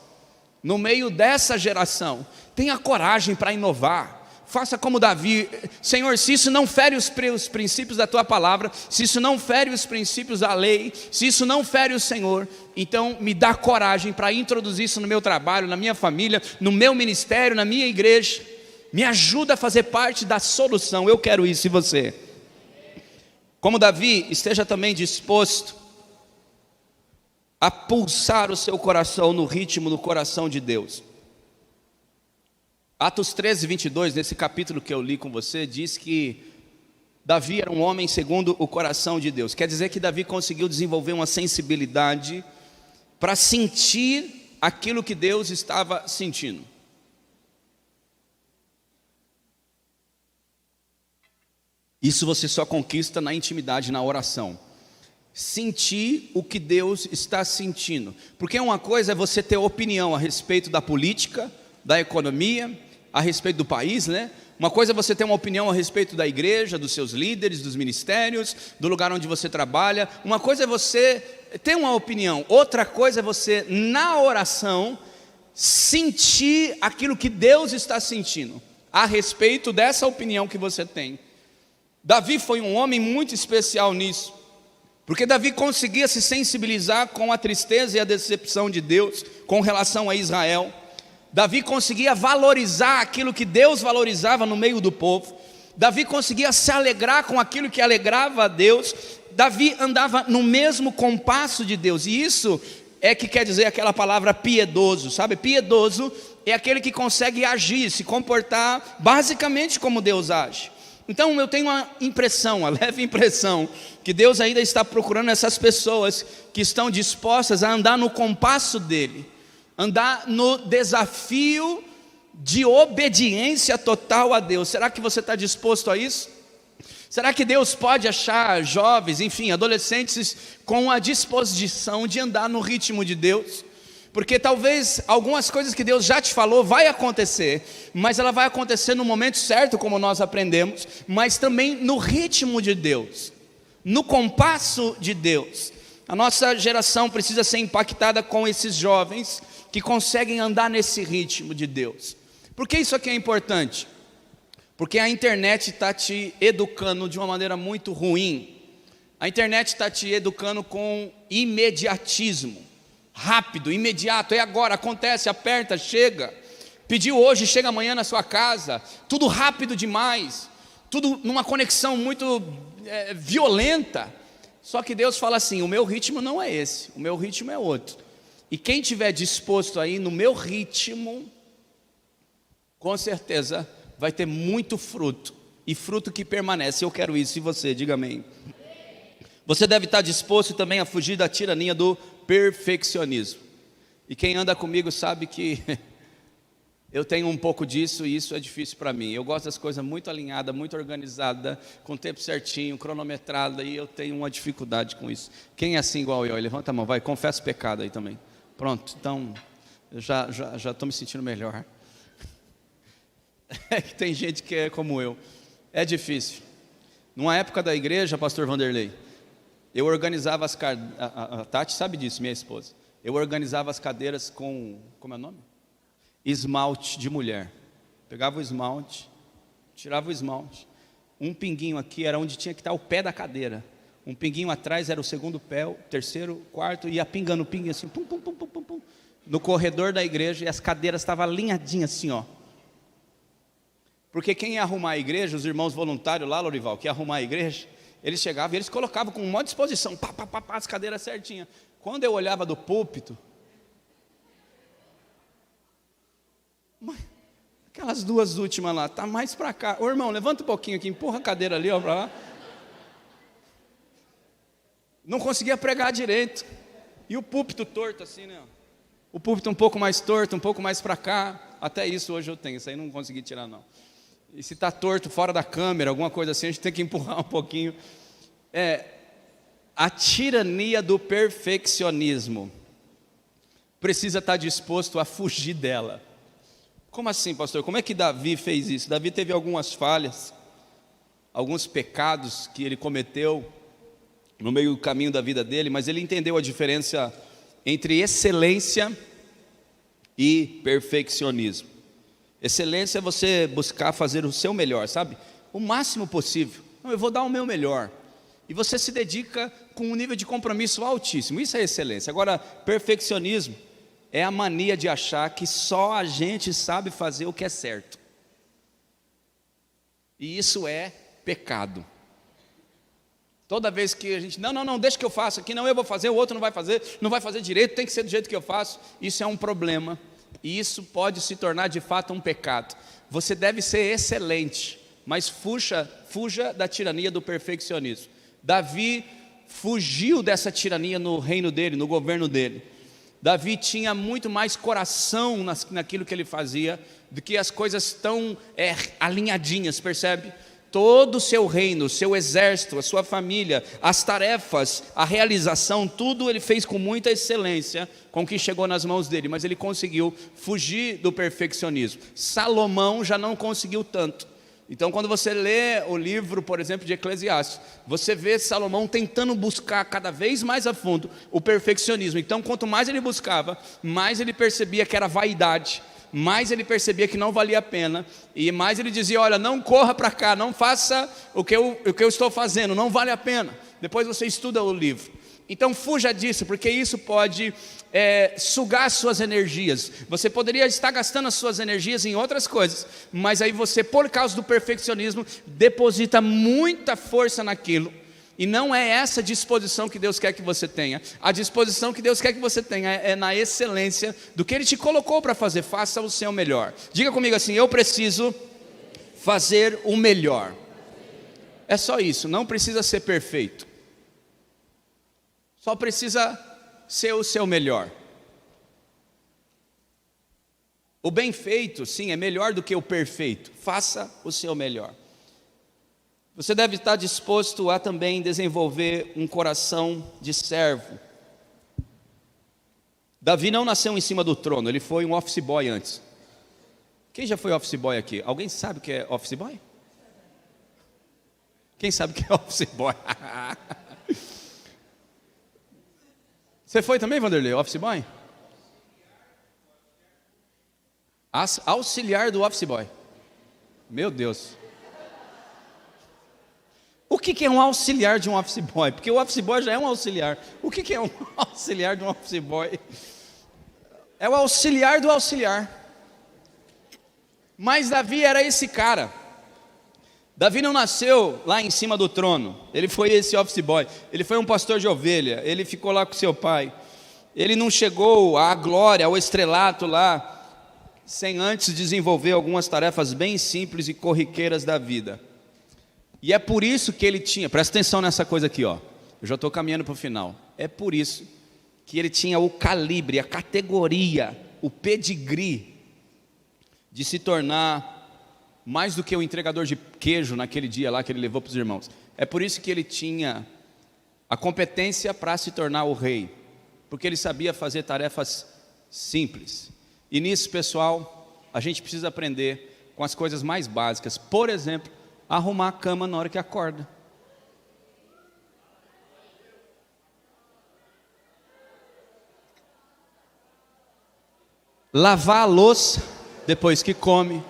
no meio dessa geração. Tenha coragem para inovar. Faça como Davi: Senhor, se isso não fere os princípios da Tua palavra, se isso não fere os princípios da lei, se isso não fere o Senhor, então me dá coragem para introduzir isso no meu trabalho, na minha família, no meu ministério, na minha igreja. Me ajuda a fazer parte da solução. Eu quero isso. E você? Como Davi, esteja também disposto a pulsar o seu coração no ritmo do coração de Deus. Atos 13, 22, nesse capítulo que eu li com você, diz que Davi era um homem segundo o coração de Deus. Quer dizer que Davi conseguiu desenvolver uma sensibilidade para sentir aquilo que Deus estava sentindo. Isso você só conquista na intimidade, na oração. Sentir o que Deus está sentindo. Porque uma coisa é você ter opinião a respeito da política, da economia, a respeito do país, né? Uma coisa é você ter uma opinião a respeito da igreja, dos seus líderes, dos ministérios, do lugar onde você trabalha. Uma coisa é você ter uma opinião. Outra coisa é você, na oração, sentir aquilo que Deus está sentindo a respeito dessa opinião que você tem. Davi foi um homem muito especial nisso, porque Davi conseguia se sensibilizar com a tristeza e a decepção de Deus com relação a Israel. Davi conseguia valorizar aquilo que Deus valorizava no meio do povo. Davi conseguia se alegrar com aquilo que alegrava a Deus. Davi andava no mesmo compasso de Deus, e isso é que quer dizer aquela palavra piedoso, sabe? Piedoso é aquele que consegue agir, se comportar basicamente como Deus age. Então eu tenho uma impressão, uma leve impressão, que Deus ainda está procurando essas pessoas que estão dispostas a andar no compasso dele, andar no desafio de obediência total a Deus. Será que você está disposto a isso? Será que Deus pode achar jovens, enfim, adolescentes com a disposição de andar no ritmo de Deus? Porque talvez algumas coisas que Deus já te falou vai acontecer, mas ela vai acontecer no momento certo, como nós aprendemos, mas também no ritmo de Deus, no compasso de Deus. A nossa geração precisa ser impactada com esses jovens que conseguem andar nesse ritmo de Deus. Por que isso aqui é importante? Porque a internet está te educando de uma maneira muito ruim. A internet está te educando com imediatismo. Rápido, imediato, é agora, acontece, aperta, chega. Pediu hoje, chega amanhã na sua casa. Tudo rápido demais, tudo numa conexão muito violenta. Só que Deus fala assim: o meu ritmo não é esse, o meu ritmo é outro. E quem estiver disposto aí no meu ritmo, com certeza vai ter muito fruto, e fruto que permanece. Eu quero isso, e você? Diga amém. Você deve estar disposto também a fugir da tirania do perfeccionismo. E quem anda comigo sabe que eu tenho um pouco disso, e isso é difícil para mim. Eu gosto das coisas muito alinhadas, muito organizadas, com o tempo certinho, cronometrada, e eu tenho uma dificuldade com isso. Quem é assim igual eu? Levanta a mão, vai, confessa o pecado aí também. Pronto, então, eu já estou me sentindo melhor. É que tem gente que é como eu. É difícil. Numa época da igreja, pastor Vanderlei, eu organizava as cadeiras, a Tati sabe disso, minha esposa. Eu organizava as cadeiras com, como é o nome? Esmalte de mulher. Pegava o esmalte, tirava o esmalte. Um pinguinho aqui era onde tinha que estar o pé da cadeira. Um pinguinho atrás era o segundo pé, o terceiro, quarto, ia pingando pinguinho assim, pum, pum, pum, pum, pum, pum, no corredor da igreja, e as cadeiras estavam alinhadinhas assim, ó. Porque quem ia arrumar a igreja, os irmãos voluntários lá, Lorival, que ia arrumar a igreja, eles chegavam e eles colocavam com uma disposição, pá, pá, pá, pá, as cadeiras certinhas. Quando eu olhava do púlpito, aquelas duas últimas lá, tá mais para cá. Ô irmão, levanta um pouquinho aqui, empurra a cadeira ali, ó, para lá. Não conseguia pregar direito. E o púlpito torto assim, né? O púlpito um pouco mais torto, um pouco mais para cá. Até isso hoje eu tenho, isso aí não consegui tirar não. E se está torto fora da câmera, alguma coisa assim, a gente tem que empurrar um pouquinho. A tirania do perfeccionismo. Precisa estar disposto a fugir dela. Como assim, pastor? Como é que Davi fez isso? Davi teve algumas falhas, alguns pecados que ele cometeu no meio do caminho da vida dele, mas ele entendeu a diferença entre excelência e perfeccionismo. Excelência é você buscar fazer o seu melhor, sabe? O máximo possível. Não, eu vou dar o meu melhor. E você se dedica com um nível de compromisso altíssimo. Isso é excelência. Agora, perfeccionismo é a mania de achar que só a gente sabe fazer o que é certo. E isso é pecado. Toda vez que a gente, não, deixa que eu faça aqui, não, eu vou fazer, o outro não vai fazer direito, tem que ser do jeito que eu faço, isso é um problema, e isso pode se tornar de fato um pecado. Você deve ser excelente, mas fuja da tirania do perfeccionismo. Davi fugiu dessa tirania no reino dele, no governo dele. Davi tinha muito mais coração naquilo que ele fazia, do que as coisas tão alinhadinhas, percebe? Todo o seu reino, o seu exército, a sua família, as tarefas, a realização, tudo ele fez com muita excelência, com o que chegou nas mãos dele, mas ele conseguiu fugir do perfeccionismo. Salomão já não conseguiu tanto. Então, quando você lê o livro, por exemplo, de Eclesiastes, você vê Salomão tentando buscar cada vez mais a fundo o perfeccionismo. Então, quanto mais ele buscava, mais ele percebia que era vaidade, mais ele percebia que não valia a pena, e mais ele dizia, olha, não corra para cá, não faça o que eu estou fazendo, não vale a pena. Depois você estuda o livro. Então fuja disso, porque isso pode sugar as suas energias. Você poderia estar gastando as suas energias em outras coisas, mas aí você, por causa do perfeccionismo, deposita muita força naquilo. E não é essa disposição que Deus quer que você tenha. A disposição que Deus quer que você tenha é na excelência do que Ele te colocou para fazer. Faça o seu melhor. Diga comigo assim, eu preciso fazer o melhor. É só isso, não precisa ser perfeito. Só precisa ser o seu melhor. O bem feito, sim, é melhor do que o perfeito. Faça o seu melhor. Você deve estar disposto a também desenvolver um coração de servo. Davi não nasceu em cima do trono, ele foi um office boy antes. Quem já foi office boy aqui? Alguém sabe o que é office boy? Quem sabe o que é office boy? Você foi também, Vanderlei, office boy? Auxiliar do office boy. Meu Deus. O que é um auxiliar de um office boy? Porque o office boy já é um auxiliar. O que é um auxiliar de um office boy? É o auxiliar do auxiliar. Mas Davi era esse cara. Davi não nasceu lá em cima do trono. Ele foi esse office boy. Ele foi um pastor de ovelha. Ele ficou lá com seu pai. Ele não chegou à glória, ao estrelato lá, sem antes desenvolver algumas tarefas bem simples e corriqueiras da vida. E é por isso que ele tinha, presta atenção nessa coisa aqui, ó. Eu já estou caminhando para o final. É por isso que ele tinha o calibre, a categoria, o pedigree de se tornar mais do que o entregador de queijo naquele dia lá que ele levou para os irmãos. É por isso que ele tinha a competência para se tornar o rei, porque ele sabia fazer tarefas simples. E nisso, pessoal, a gente precisa aprender com as coisas mais básicas. Por exemplo, arrumar a cama na hora que acorda. Lavar a louça depois que come.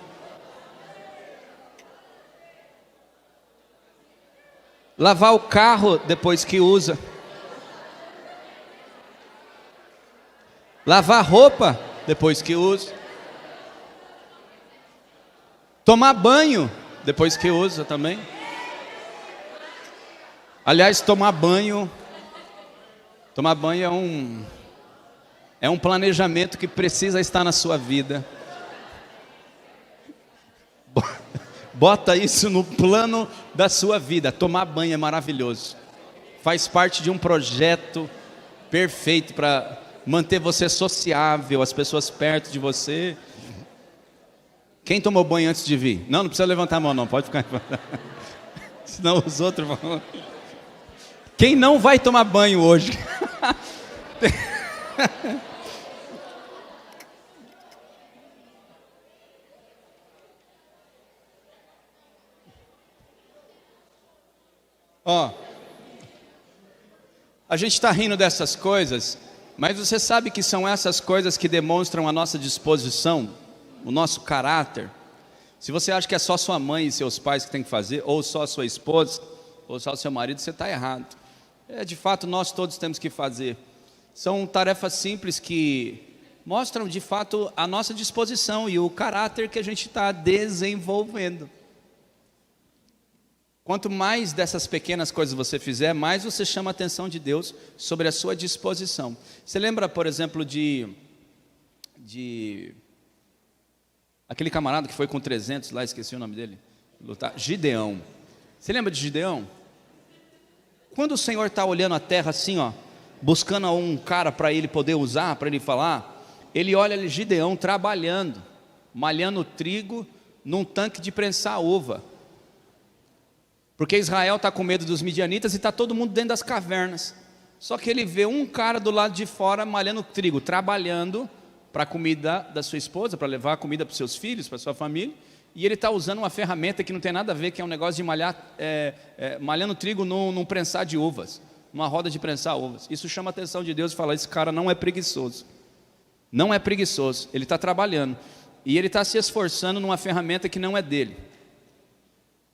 Lavar o carro depois que usa. Lavar a roupa depois que usa. Tomar banho depois que usa também. Aliás, tomar banho é um planejamento que precisa estar na sua vida. Bota isso no plano da sua vida. Tomar banho é maravilhoso. faz parte de um projeto perfeito para manter você sociável, as pessoas perto de você. Quem tomou banho antes de vir? Não precisa levantar a mão não, pode ficar. Senão os outros vão... Quem não vai tomar banho hoje? Ó, a gente está rindo dessas coisas, mas você sabe que são essas coisas que demonstram a nossa disposição, o nosso caráter. Se você acha que é só sua mãe e seus pais que tem que fazer, ou só sua esposa, ou só seu marido, você está errado. De fato, nós todos temos que fazer. São tarefas simples que mostram de fato a nossa disposição e o caráter que a gente está desenvolvendo. Quanto mais dessas pequenas coisas você fizer, mais você chama a atenção de Deus sobre a sua disposição. Você lembra, por exemplo, de aquele camarada que foi com 300 lá, esqueci o nome dele, lutar, Gideão. Você lembra de Gideão? Quando o Senhor está olhando a terra assim, ó, buscando um cara para ele poder usar, para ele falar, ele olha Gideão trabalhando, malhando trigo num tanque de prensar uva. Porque Israel está com medo dos midianitas e está todo mundo dentro das cavernas. Só que ele vê um cara do lado de fora malhando trigo, trabalhando para a comida da sua esposa, para levar a comida para os seus filhos, para a sua família. E ele está usando uma ferramenta que não tem nada a ver, que é um negócio de malhar, malhando trigo num prensar de uvas, numa roda de prensar uvas. Isso chama a atenção de Deus e fala, esse cara não é preguiçoso. Não é preguiçoso, ele está trabalhando. E ele está se esforçando numa ferramenta que não é dele.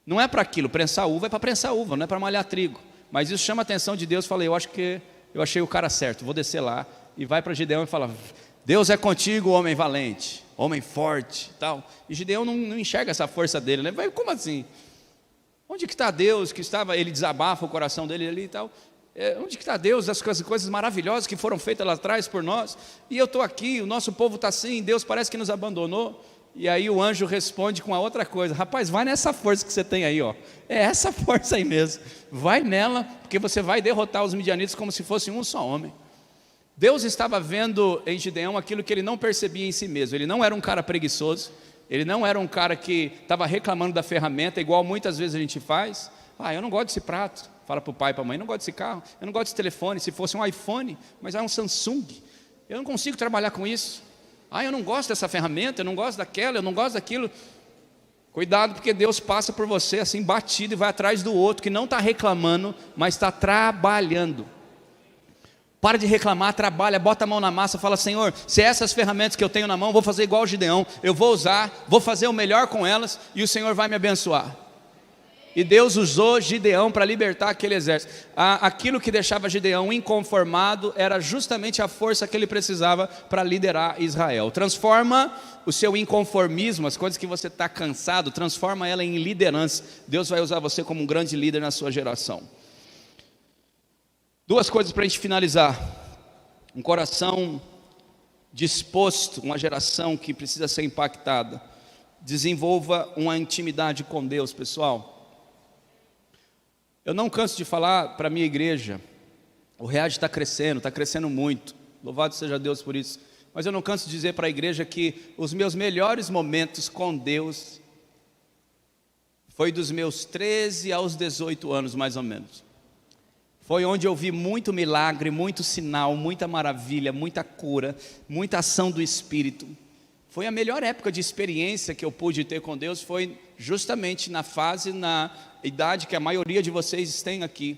Não é para aquilo, prensar uva é para prensar uva, não é para malhar trigo. Mas isso chama a atenção de Deus, falei, eu acho que eu achei o cara certo, vou descer lá. E vai para Gideão e fala, Deus é contigo, homem valente, homem forte, tal. E Gideão não enxerga essa força dele, né? Vai, como assim? Onde que está Deus que estava, ele desabafa o coração dele ali e tal. Onde que está Deus, as coisas maravilhosas que foram feitas lá atrás por nós? E eu estou aqui, o nosso povo está assim, Deus parece que nos abandonou. E aí o anjo responde com a outra coisa, rapaz, vai nessa força que você tem aí, ó. É essa força aí mesmo, vai nela, porque você vai derrotar os midianitas como se fosse um só homem. Deus estava vendo em Gideão aquilo que ele não percebia em si mesmo. Ele não era um cara preguiçoso, ele não era um cara que estava reclamando da ferramenta, igual muitas vezes a gente faz. Eu não gosto desse prato, fala para o pai e para a mãe, eu não gosto desse carro, eu não gosto desse telefone, se fosse um iPhone, mas é um Samsung, eu não consigo trabalhar com isso. Eu não gosto dessa ferramenta, eu não gosto daquela, eu não gosto daquilo. Cuidado, porque Deus passa por você assim batido e vai atrás do outro que não está reclamando, mas está trabalhando. Para de reclamar, trabalha, bota a mão na massa, fala, Senhor, se essas ferramentas que eu tenho na mão, vou fazer igual o Gideão, eu vou usar, vou fazer o melhor com elas e o Senhor vai me abençoar. E Deus usou Gideão para libertar aquele exército. Aquilo que deixava Gideão inconformado era justamente a força que ele precisava para liderar Israel. Transforma o seu inconformismo, as coisas que você está cansado, transforma ela em liderança. Deus vai usar você como um grande líder na sua geração. Duas coisas para a gente finalizar. Um coração disposto, uma geração que precisa ser impactada. Desenvolva uma intimidade com Deus, pessoal. Eu não canso de falar para a minha igreja, o Reage está crescendo muito, louvado seja Deus por isso, mas eu não canso de dizer para a igreja que os meus melhores momentos com Deus foi dos meus 13 aos 18 anos mais ou menos. Foi onde eu vi muito milagre, muito sinal, muita maravilha, muita cura, muita ação do Espírito. Foi a melhor época de experiência que eu pude ter com Deus, foi justamente na idade que a maioria de vocês tem aqui.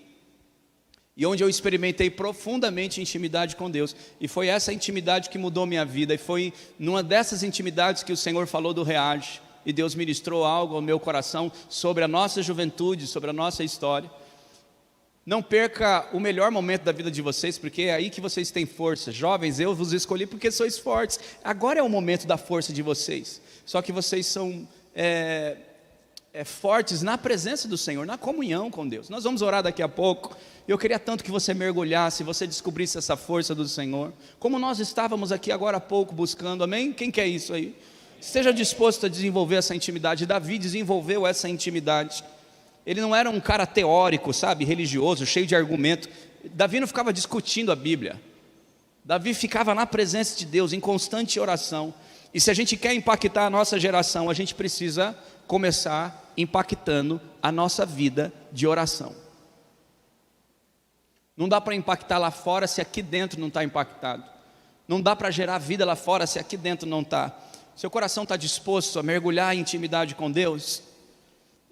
E onde eu experimentei profundamente intimidade com Deus. E foi essa intimidade que mudou minha vida. E foi numa dessas intimidades que o Senhor falou do Reage. E Deus ministrou algo ao meu coração sobre a nossa juventude, sobre a nossa história. Não perca o melhor momento da vida de vocês, porque é aí que vocês têm força. Jovens, eu vos escolhi porque sois fortes. Agora é o momento da força de vocês. Só que vocês são fortes na presença do Senhor, na comunhão com Deus. Nós vamos orar daqui a pouco. Eu queria tanto que você mergulhasse, você descobrisse essa força do Senhor. Como nós estávamos aqui agora há pouco buscando, amém? Quem quer isso aí? Esteja disposto a desenvolver essa intimidade. Davi desenvolveu essa intimidade. Ele não era um cara teórico, sabe, religioso, cheio de argumento. Davi não ficava discutindo a Bíblia. Davi ficava na presença de Deus, em constante oração. E se a gente quer impactar a nossa geração, a gente precisa começar impactando a nossa vida de oração. Não dá para impactar lá fora se aqui dentro não está impactado. Não dá para gerar vida lá fora se aqui dentro não está. Seu coração está disposto a mergulhar em intimidade com Deus?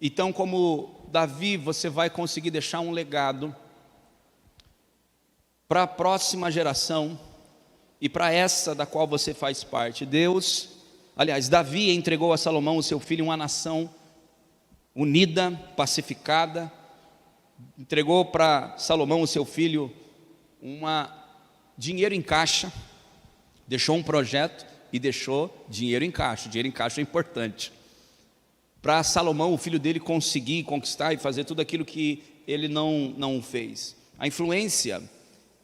Então, como Davi, você vai conseguir deixar um legado para a próxima geração e para essa da qual você faz parte. Davi entregou a Salomão, o seu filho, uma nação unida, pacificada. Entregou para Salomão, o seu filho, dinheiro em caixa. Deixou um projeto e deixou dinheiro em caixa. Dinheiro em caixa é importante. Para Salomão, o filho dele, conseguir conquistar e fazer tudo aquilo que ele não fez. A influência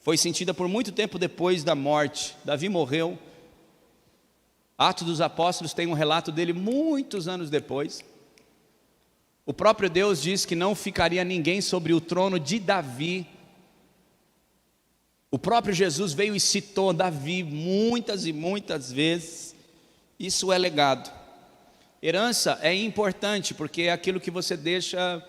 foi sentida por muito tempo depois da morte. Davi morreu. Atos dos Apóstolos tem um relato dele muitos anos depois. O próprio Deus diz que não ficaria ninguém sobre o trono de Davi. O próprio Jesus veio e citou Davi muitas e muitas vezes. Isso é legado. Herança é importante porque é aquilo que você deixa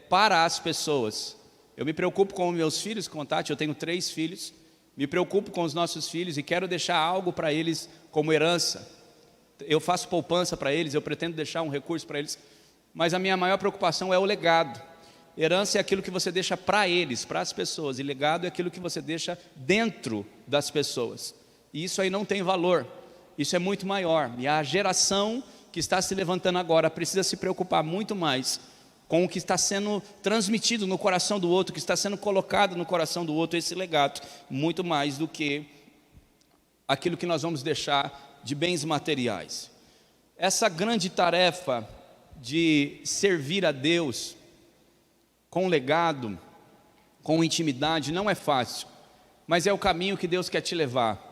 para as pessoas. Eu me preocupo com meus filhos, com Tati, eu tenho 3 filhos. Me preocupo com os nossos filhos e quero deixar algo para eles como herança. Eu faço poupança para eles, eu pretendo deixar um recurso para eles. Mas a minha maior preocupação é o legado. Herança é aquilo que você deixa para eles, para as pessoas. E legado é aquilo que você deixa dentro das pessoas. E isso aí não tem valor. Isso é muito maior. E a geração que está se levantando agora precisa se preocupar muito mais com o que está sendo transmitido no coração do outro, que está sendo colocado no coração do outro, esse legado, muito mais do que aquilo que nós vamos deixar de bens materiais. Essa grande tarefa de servir a Deus com legado, com intimidade, não é fácil, mas é o caminho que Deus quer te levar.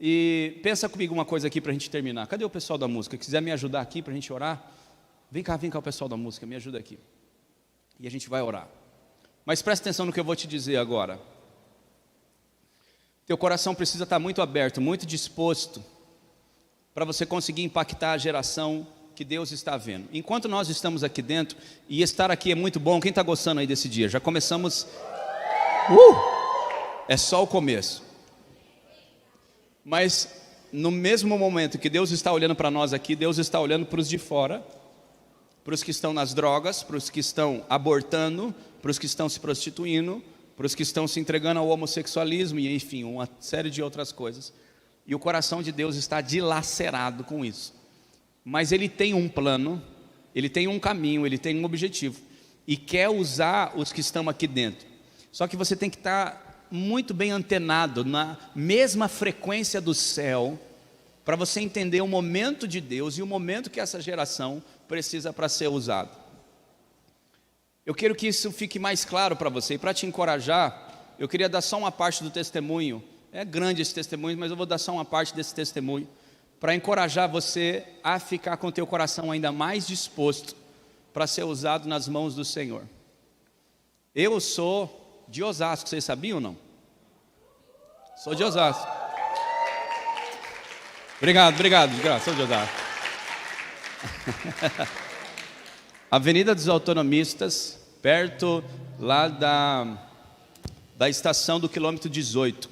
E pensa comigo uma coisa aqui para a gente terminar. Cadê o pessoal da música? Quiser me ajudar aqui para a gente orar? Vem cá o pessoal da música, me ajuda aqui. E a gente vai orar. Mas presta atenção no que eu vou te dizer agora. Teu coração precisa estar muito aberto, muito disposto, para você conseguir impactar a geração que Deus está vendo. Enquanto nós estamos aqui dentro, e estar aqui é muito bom. Quem está gostando aí desse dia? Já começamos. É só o começo. Mas no mesmo momento que Deus está olhando para nós aqui, Deus está olhando para os de fora, para os que estão nas drogas, para os que estão abortando, para os que estão se prostituindo, para os que estão se entregando ao homossexualismo e enfim, uma série de outras coisas. E o coração de Deus está dilacerado com isso. Mas Ele tem um plano, Ele tem um caminho, Ele tem um objetivo e quer usar os que estão aqui dentro. Só que você tem que estar muito bem antenado na mesma frequência do céu para você entender o momento de Deus e o momento que essa geração precisa para ser usado. Eu quero que isso fique mais claro para você. E para te encorajar, eu queria dar só uma parte do testemunho. É grande esse testemunho, mas eu vou dar só uma parte desse testemunho para encorajar você a ficar com o teu coração ainda mais disposto para ser usado nas mãos do Senhor. Eu sou de Osasco, vocês sabiam ou não? Sou de Osasco. Obrigado, de graça, sou de Osasco. Avenida dos Autonomistas, perto lá da estação do quilômetro 18.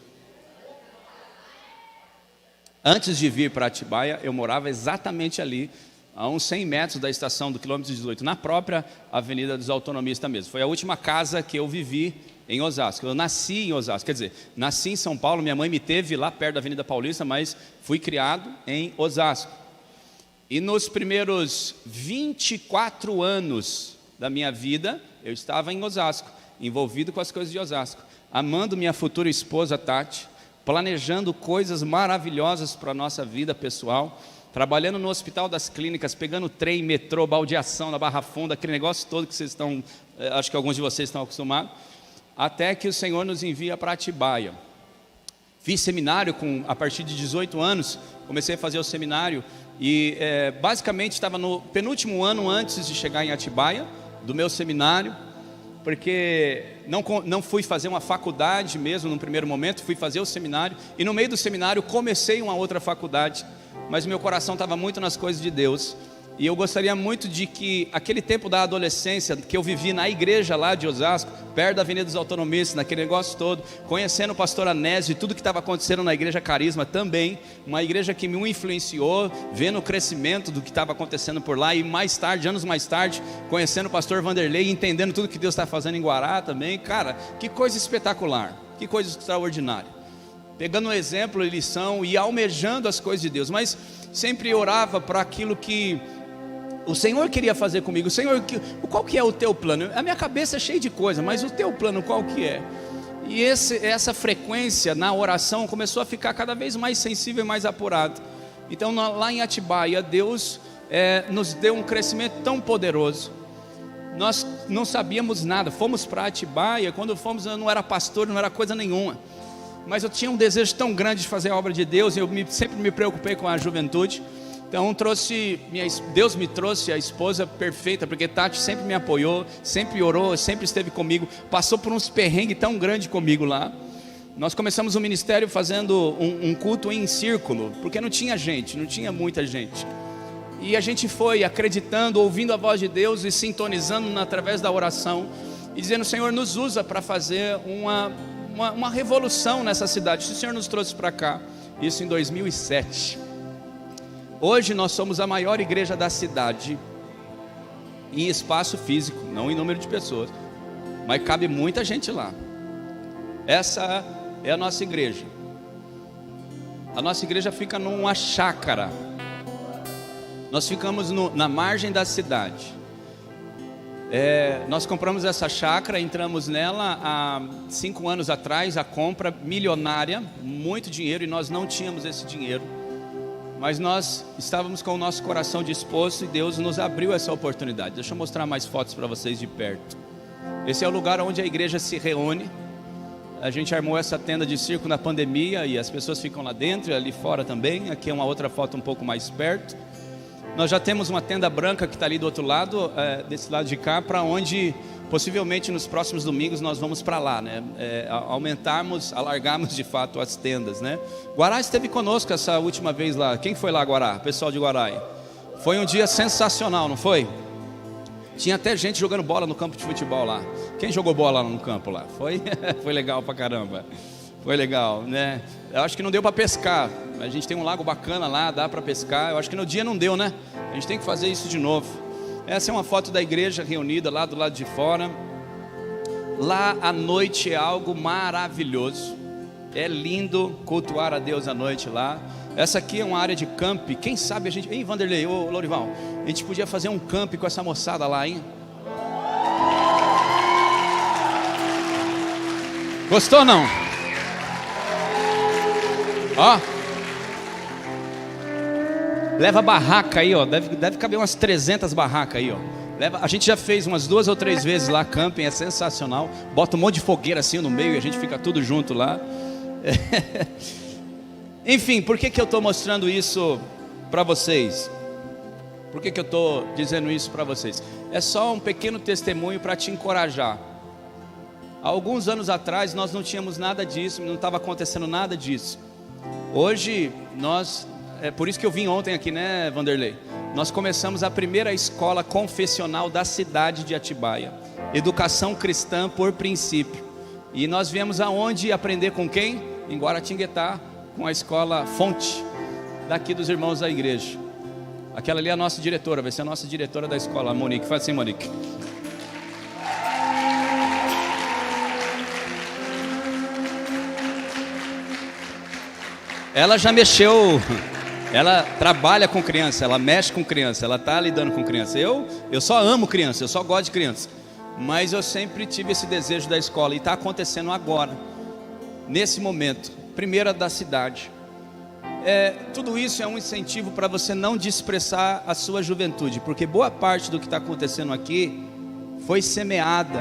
Antes de vir para Atibaia, eu morava exatamente ali, a uns 100 metros da estação do quilômetro 18, na própria Avenida dos Autonomistas mesmo. Foi a última casa que eu vivi em Osasco. Eu nasci em Osasco, quer dizer, nasci em São Paulo, minha mãe me teve lá perto da Avenida Paulista, mas fui criado em Osasco. E nos primeiros 24 anos da minha vida, eu estava em Osasco, envolvido com as coisas de Osasco, amando minha futura esposa Tati, planejando coisas maravilhosas para a nossa vida pessoal, trabalhando no Hospital das Clínicas, pegando trem, metrô, baldeação na Barra Funda, aquele negócio todo que vocês estão, acho que alguns de vocês estão acostumados, até que o Senhor nos envia para Atibaia. Fiz seminário a partir de 18 anos, comecei a fazer o seminário e basicamente estava no penúltimo ano antes de chegar em Atibaia, do meu seminário, porque não fui fazer uma faculdade mesmo no primeiro momento, fui fazer o seminário, e no meio do seminário comecei uma outra faculdade, mas meu coração estava muito nas coisas de Deus, e eu gostaria muito de que aquele tempo da adolescência, que eu vivi na igreja lá de Osasco, perto da Avenida dos Autonomistas, naquele negócio todo, conhecendo o pastor Anésio e tudo que estava acontecendo na igreja Carisma também, uma igreja que me influenciou, vendo o crescimento do que estava acontecendo por lá, e mais tarde, anos mais tarde, conhecendo o pastor Vanderlei e entendendo tudo que Deus está fazendo em Guará também. Cara, que coisa espetacular, que coisa extraordinária, pegando um exemplo e lição e almejando as coisas de Deus, mas sempre orava para aquilo que o Senhor queria fazer comigo. Senhor, qual que é o teu plano? A minha cabeça é cheia de coisa, mas o teu plano qual que é? E essa frequência na oração começou a ficar cada vez mais sensível e mais apurada. Então lá em Atibaia, Deus nos deu um crescimento tão poderoso. Nós não sabíamos nada, fomos para Atibaia. Quando fomos, eu não era pastor, não era coisa nenhuma, mas eu tinha um desejo tão grande de fazer a obra de Deus. Eu sempre me preocupei com a juventude. Então Deus me trouxe a esposa perfeita, porque Tati sempre me apoiou, sempre orou, sempre esteve comigo, passou por uns perrengues tão grandes comigo lá. Nós começamos um ministério fazendo um culto em círculo, porque não tinha gente, não tinha muita gente. E a gente foi acreditando, ouvindo a voz de Deus e sintonizando através da oração, e dizendo: Senhor, nos usa para fazer uma revolução nessa cidade. O Senhor nos trouxe para cá, isso em 2007. Hoje nós somos a maior igreja da cidade, em espaço físico, não em número de pessoas, mas cabe muita gente lá. Essa é a nossa igreja. A nossa igreja fica numa chácara. Nós ficamos na margem da cidade. Nós compramos essa chácara, entramos nela há 5 anos atrás, a compra milionária, muito dinheiro, e nós não tínhamos esse dinheiro. Mas nós estávamos com o nosso coração disposto, e Deus nos abriu essa oportunidade. Deixa eu mostrar mais fotos para vocês de perto. Esse é o lugar onde a igreja se reúne. A gente armou essa tenda de circo na pandemia, e as pessoas ficam lá dentro e ali fora também. Aqui é uma outra foto um pouco mais perto. Nós já temos uma tenda branca que está ali do outro lado, desse lado de cá, para onde possivelmente nos próximos domingos nós vamos para lá, né? Alargarmos de fato as tendas, né? Guará esteve conosco essa última vez lá. Quem foi lá, Guará? Pessoal de Guará. Foi um dia sensacional, não foi? Tinha até gente jogando bola no campo de futebol lá. Quem jogou bola lá no campo lá? Foi legal pra caramba. Foi legal, né? Eu acho que não deu para pescar. A gente tem um lago bacana lá, dá para pescar. Eu acho que no dia não deu, né? A gente tem que fazer isso de novo. Essa é uma foto da igreja reunida lá do lado de fora. Lá à noite é algo maravilhoso. É lindo cultuar a Deus à noite lá. Essa aqui é uma área de camp. Quem sabe a gente... Ei, Vanderlei, ô Lorival, a gente podia fazer um camp com essa moçada lá, hein? Gostou ou não? Ó, leva barraca aí, ó. Deve caber umas 300 barracas aí, ó. A gente já fez umas 2 ou 3 vezes lá camping, é sensacional. Bota um monte de fogueira assim no meio e a gente fica tudo junto lá. Enfim, por que eu estou mostrando isso para vocês? Por que eu estou dizendo isso para vocês? É só um pequeno testemunho para te encorajar. Há alguns anos atrás nós não tínhamos nada disso, não estava acontecendo nada disso. Hoje é por isso que eu vim ontem aqui, né, Vanderlei? Nós começamos a primeira escola confessional da cidade de Atibaia, educação cristã por princípio. E nós viemos aonde aprender com quem? Em Guaratinguetá, com a escola Fonte, daqui dos irmãos da igreja. Aquela ali é a nossa diretora, vai ser a nossa diretora da escola, a Monique. Faz assim, Monique. Ela já mexeu, ela trabalha com criança, ela mexe com criança, ela está lidando com criança. Eu só amo criança, eu só gosto de criança. Mas eu sempre tive esse desejo da escola, e está acontecendo agora, nesse momento, primeira da cidade. Tudo isso é um incentivo para você não desprezar a sua juventude, porque boa parte do que está acontecendo aqui foi semeada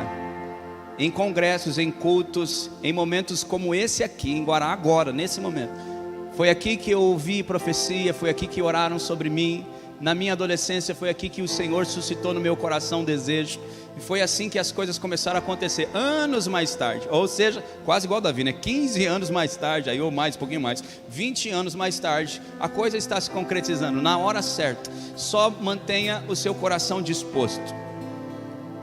em congressos, em cultos, em momentos como esse aqui, em Guará, agora, nesse momento. Foi aqui que eu ouvi profecia, foi aqui que oraram sobre mim. Na minha adolescência foi aqui que o Senhor suscitou no meu coração desejo. E foi assim que as coisas começaram a acontecer, anos mais tarde, ou seja, quase igual Davi, né? 15 anos mais tarde, aí ou mais, um pouquinho mais, 20 anos mais tarde, a coisa está se concretizando, na hora certa. Só mantenha o seu coração disposto.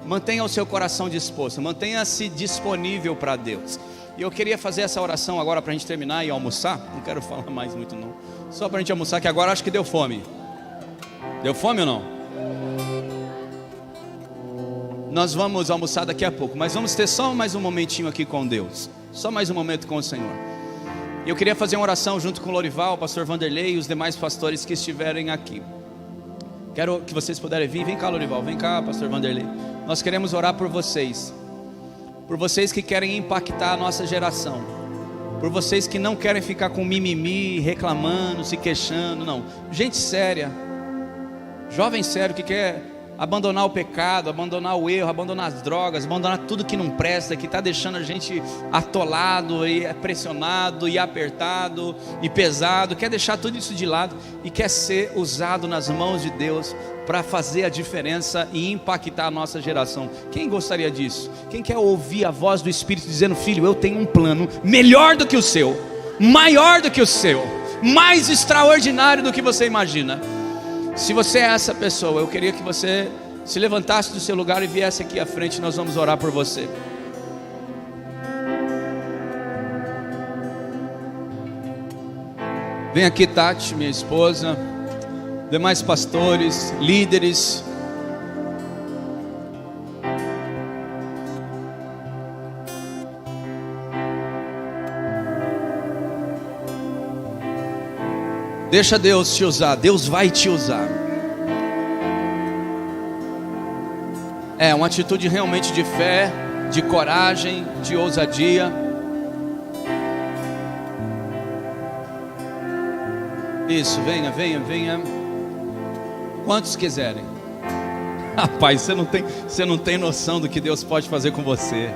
Mantenha o seu coração disposto, mantenha-se disponível para Deus. E eu queria fazer essa oração agora para a gente terminar e almoçar. Não quero falar mais muito não, só para a gente almoçar, que agora acho que deu fome. Deu fome ou não? Nós vamos almoçar daqui a pouco, mas vamos ter só mais um momentinho aqui com Deus. Só mais um momento com o Senhor. E eu queria fazer uma oração junto com o Lorival, o pastor Vanderlei e os demais pastores que estiverem aqui. Quero que vocês puderem vir. Vem cá, Lorival, vem cá, pastor Vanderlei. Nós queremos orar por vocês que querem impactar a nossa geração, por vocês que não querem ficar com mimimi, reclamando, se queixando, não. Gente séria, jovem sério que quer abandonar o pecado, abandonar o erro, abandonar as drogas, abandonar tudo que não presta, que está deixando a gente atolado e pressionado e apertado e pesado, quer deixar tudo isso de lado e quer ser usado nas mãos de Deus para fazer a diferença e impactar a nossa geração. Quem gostaria disso? Quem quer ouvir a voz do Espírito dizendo: filho, eu tenho um plano melhor do que o seu, maior do que o seu, mais extraordinário do que você imagina? Se você é essa pessoa, eu queria que você se levantasse do seu lugar e viesse aqui à frente. Nós vamos orar por você. Vem aqui, Tati, minha esposa, demais pastores, líderes. Deixa Deus te usar, Deus vai te usar. É uma atitude realmente de fé, de coragem, de ousadia. Isso, venha, venha, venha. Quantos quiserem. Rapaz, você não tem noção do que Deus pode fazer com você.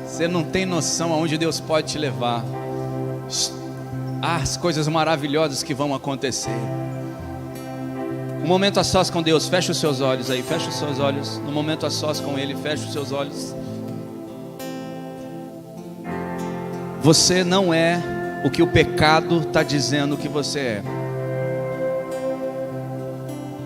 Você não tem noção aonde Deus pode te levar. As coisas maravilhosas que vão acontecer. Um momento a sós com Deus. Feche os seus olhos aí, feche os seus olhos. No momento a sós com Ele, feche os seus olhos. Você não é o que o pecado está dizendo que você é.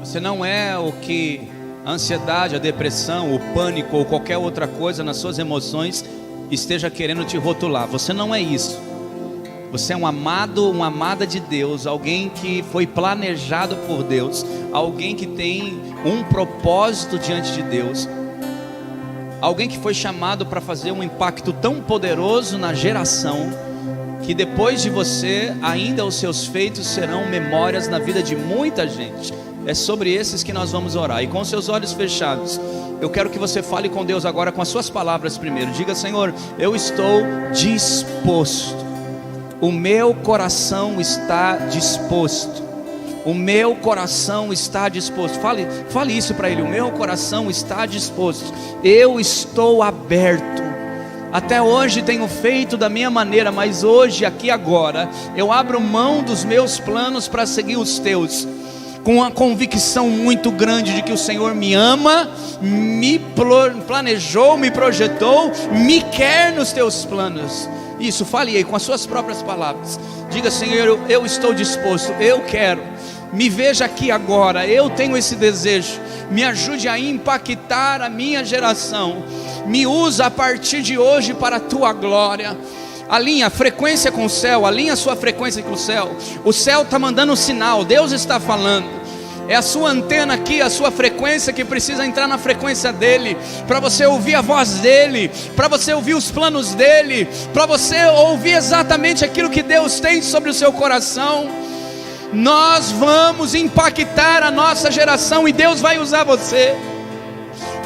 Você não é o que a ansiedade, a depressão, o pânico ou qualquer outra coisa nas suas emoções esteja querendo te rotular. Você não é isso. Você é um amado, uma amada de Deus, alguém que foi planejado por Deus, alguém que tem um propósito diante de Deus, alguém que foi chamado para fazer um impacto tão poderoso na geração, que depois de você, ainda os seus feitos serão memórias na vida de muita gente. É sobre esses que nós vamos orar. E com seus olhos fechados, eu quero que você fale com Deus agora com as suas palavras primeiro. Diga: Senhor, eu estou disposto. O meu coração está disposto. O meu coração está disposto. Fale isso para Ele. O meu coração está disposto. Eu estou aberto. Até hoje tenho feito da minha maneira, mas hoje, aqui agora, eu abro mão dos meus planos para seguir os teus, com uma convicção muito grande de que o Senhor me ama, me planejou, me projetou, me quer nos teus planos. Isso, fale aí com as suas próprias palavras. Diga: Senhor, eu estou disposto, eu quero. Me veja aqui agora, eu tenho esse desejo. Me ajude a impactar a minha geração. Me usa a partir de hoje para a tua glória. Alinha a frequência com o céu, alinha a sua frequência com o céu. O céu está mandando um sinal, Deus está falando. É a sua antena aqui, a sua frequência que precisa entrar na frequência dele, para você ouvir a voz dele, para você ouvir os planos dele, para você ouvir exatamente aquilo que Deus tem sobre o seu coração. Nós vamos impactar a nossa geração e Deus vai usar você.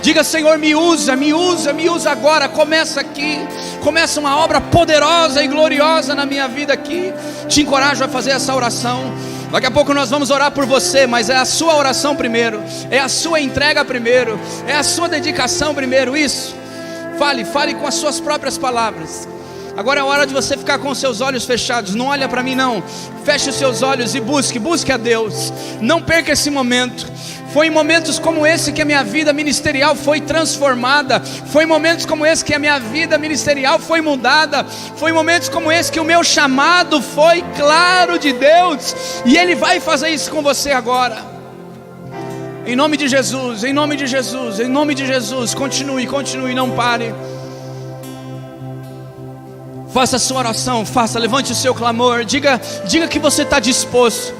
Diga: Senhor, me usa, me usa, me usa agora. Começa aqui, começa uma obra poderosa e gloriosa na minha vida aqui. Te encorajo a fazer essa oração. Daqui a pouco nós vamos orar por você, mas é a sua oração primeiro, é a sua entrega primeiro, é a sua dedicação primeiro. Isso, fale com as suas próprias palavras. Agora é hora de você ficar com os seus olhos fechados. Não olha para mim não. Feche os seus olhos e busque a Deus. Não perca esse momento. Foi em momentos como esse que a minha vida ministerial foi transformada. Foi em momentos como esse que a minha vida ministerial foi mudada. Foi em momentos como esse que o meu chamado foi claro de Deus. E Ele vai fazer isso com você agora. Em nome de Jesus, em nome de Jesus, em nome de Jesus. Continue, não pare. Faça a sua oração, levante o seu clamor, diga que você está disposto.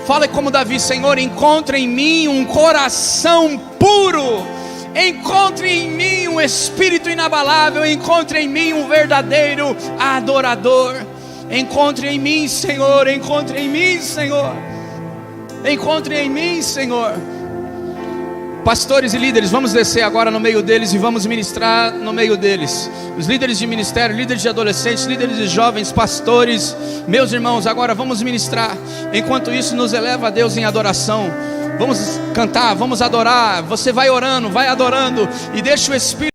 Fale como Davi: Senhor, encontre em mim um coração puro, encontre em mim um espírito inabalável, encontre em mim um verdadeiro adorador. Encontre em mim, Senhor, encontre em mim, Senhor, encontre em mim, Senhor. Pastores e líderes, vamos descer agora no meio deles e vamos ministrar no meio deles. Os líderes de ministério, líderes de adolescentes, líderes de jovens, pastores, meus irmãos, agora vamos ministrar. Enquanto isso, nos eleva a Deus em adoração. Vamos cantar, vamos adorar. Você vai orando, vai adorando e deixa o Espírito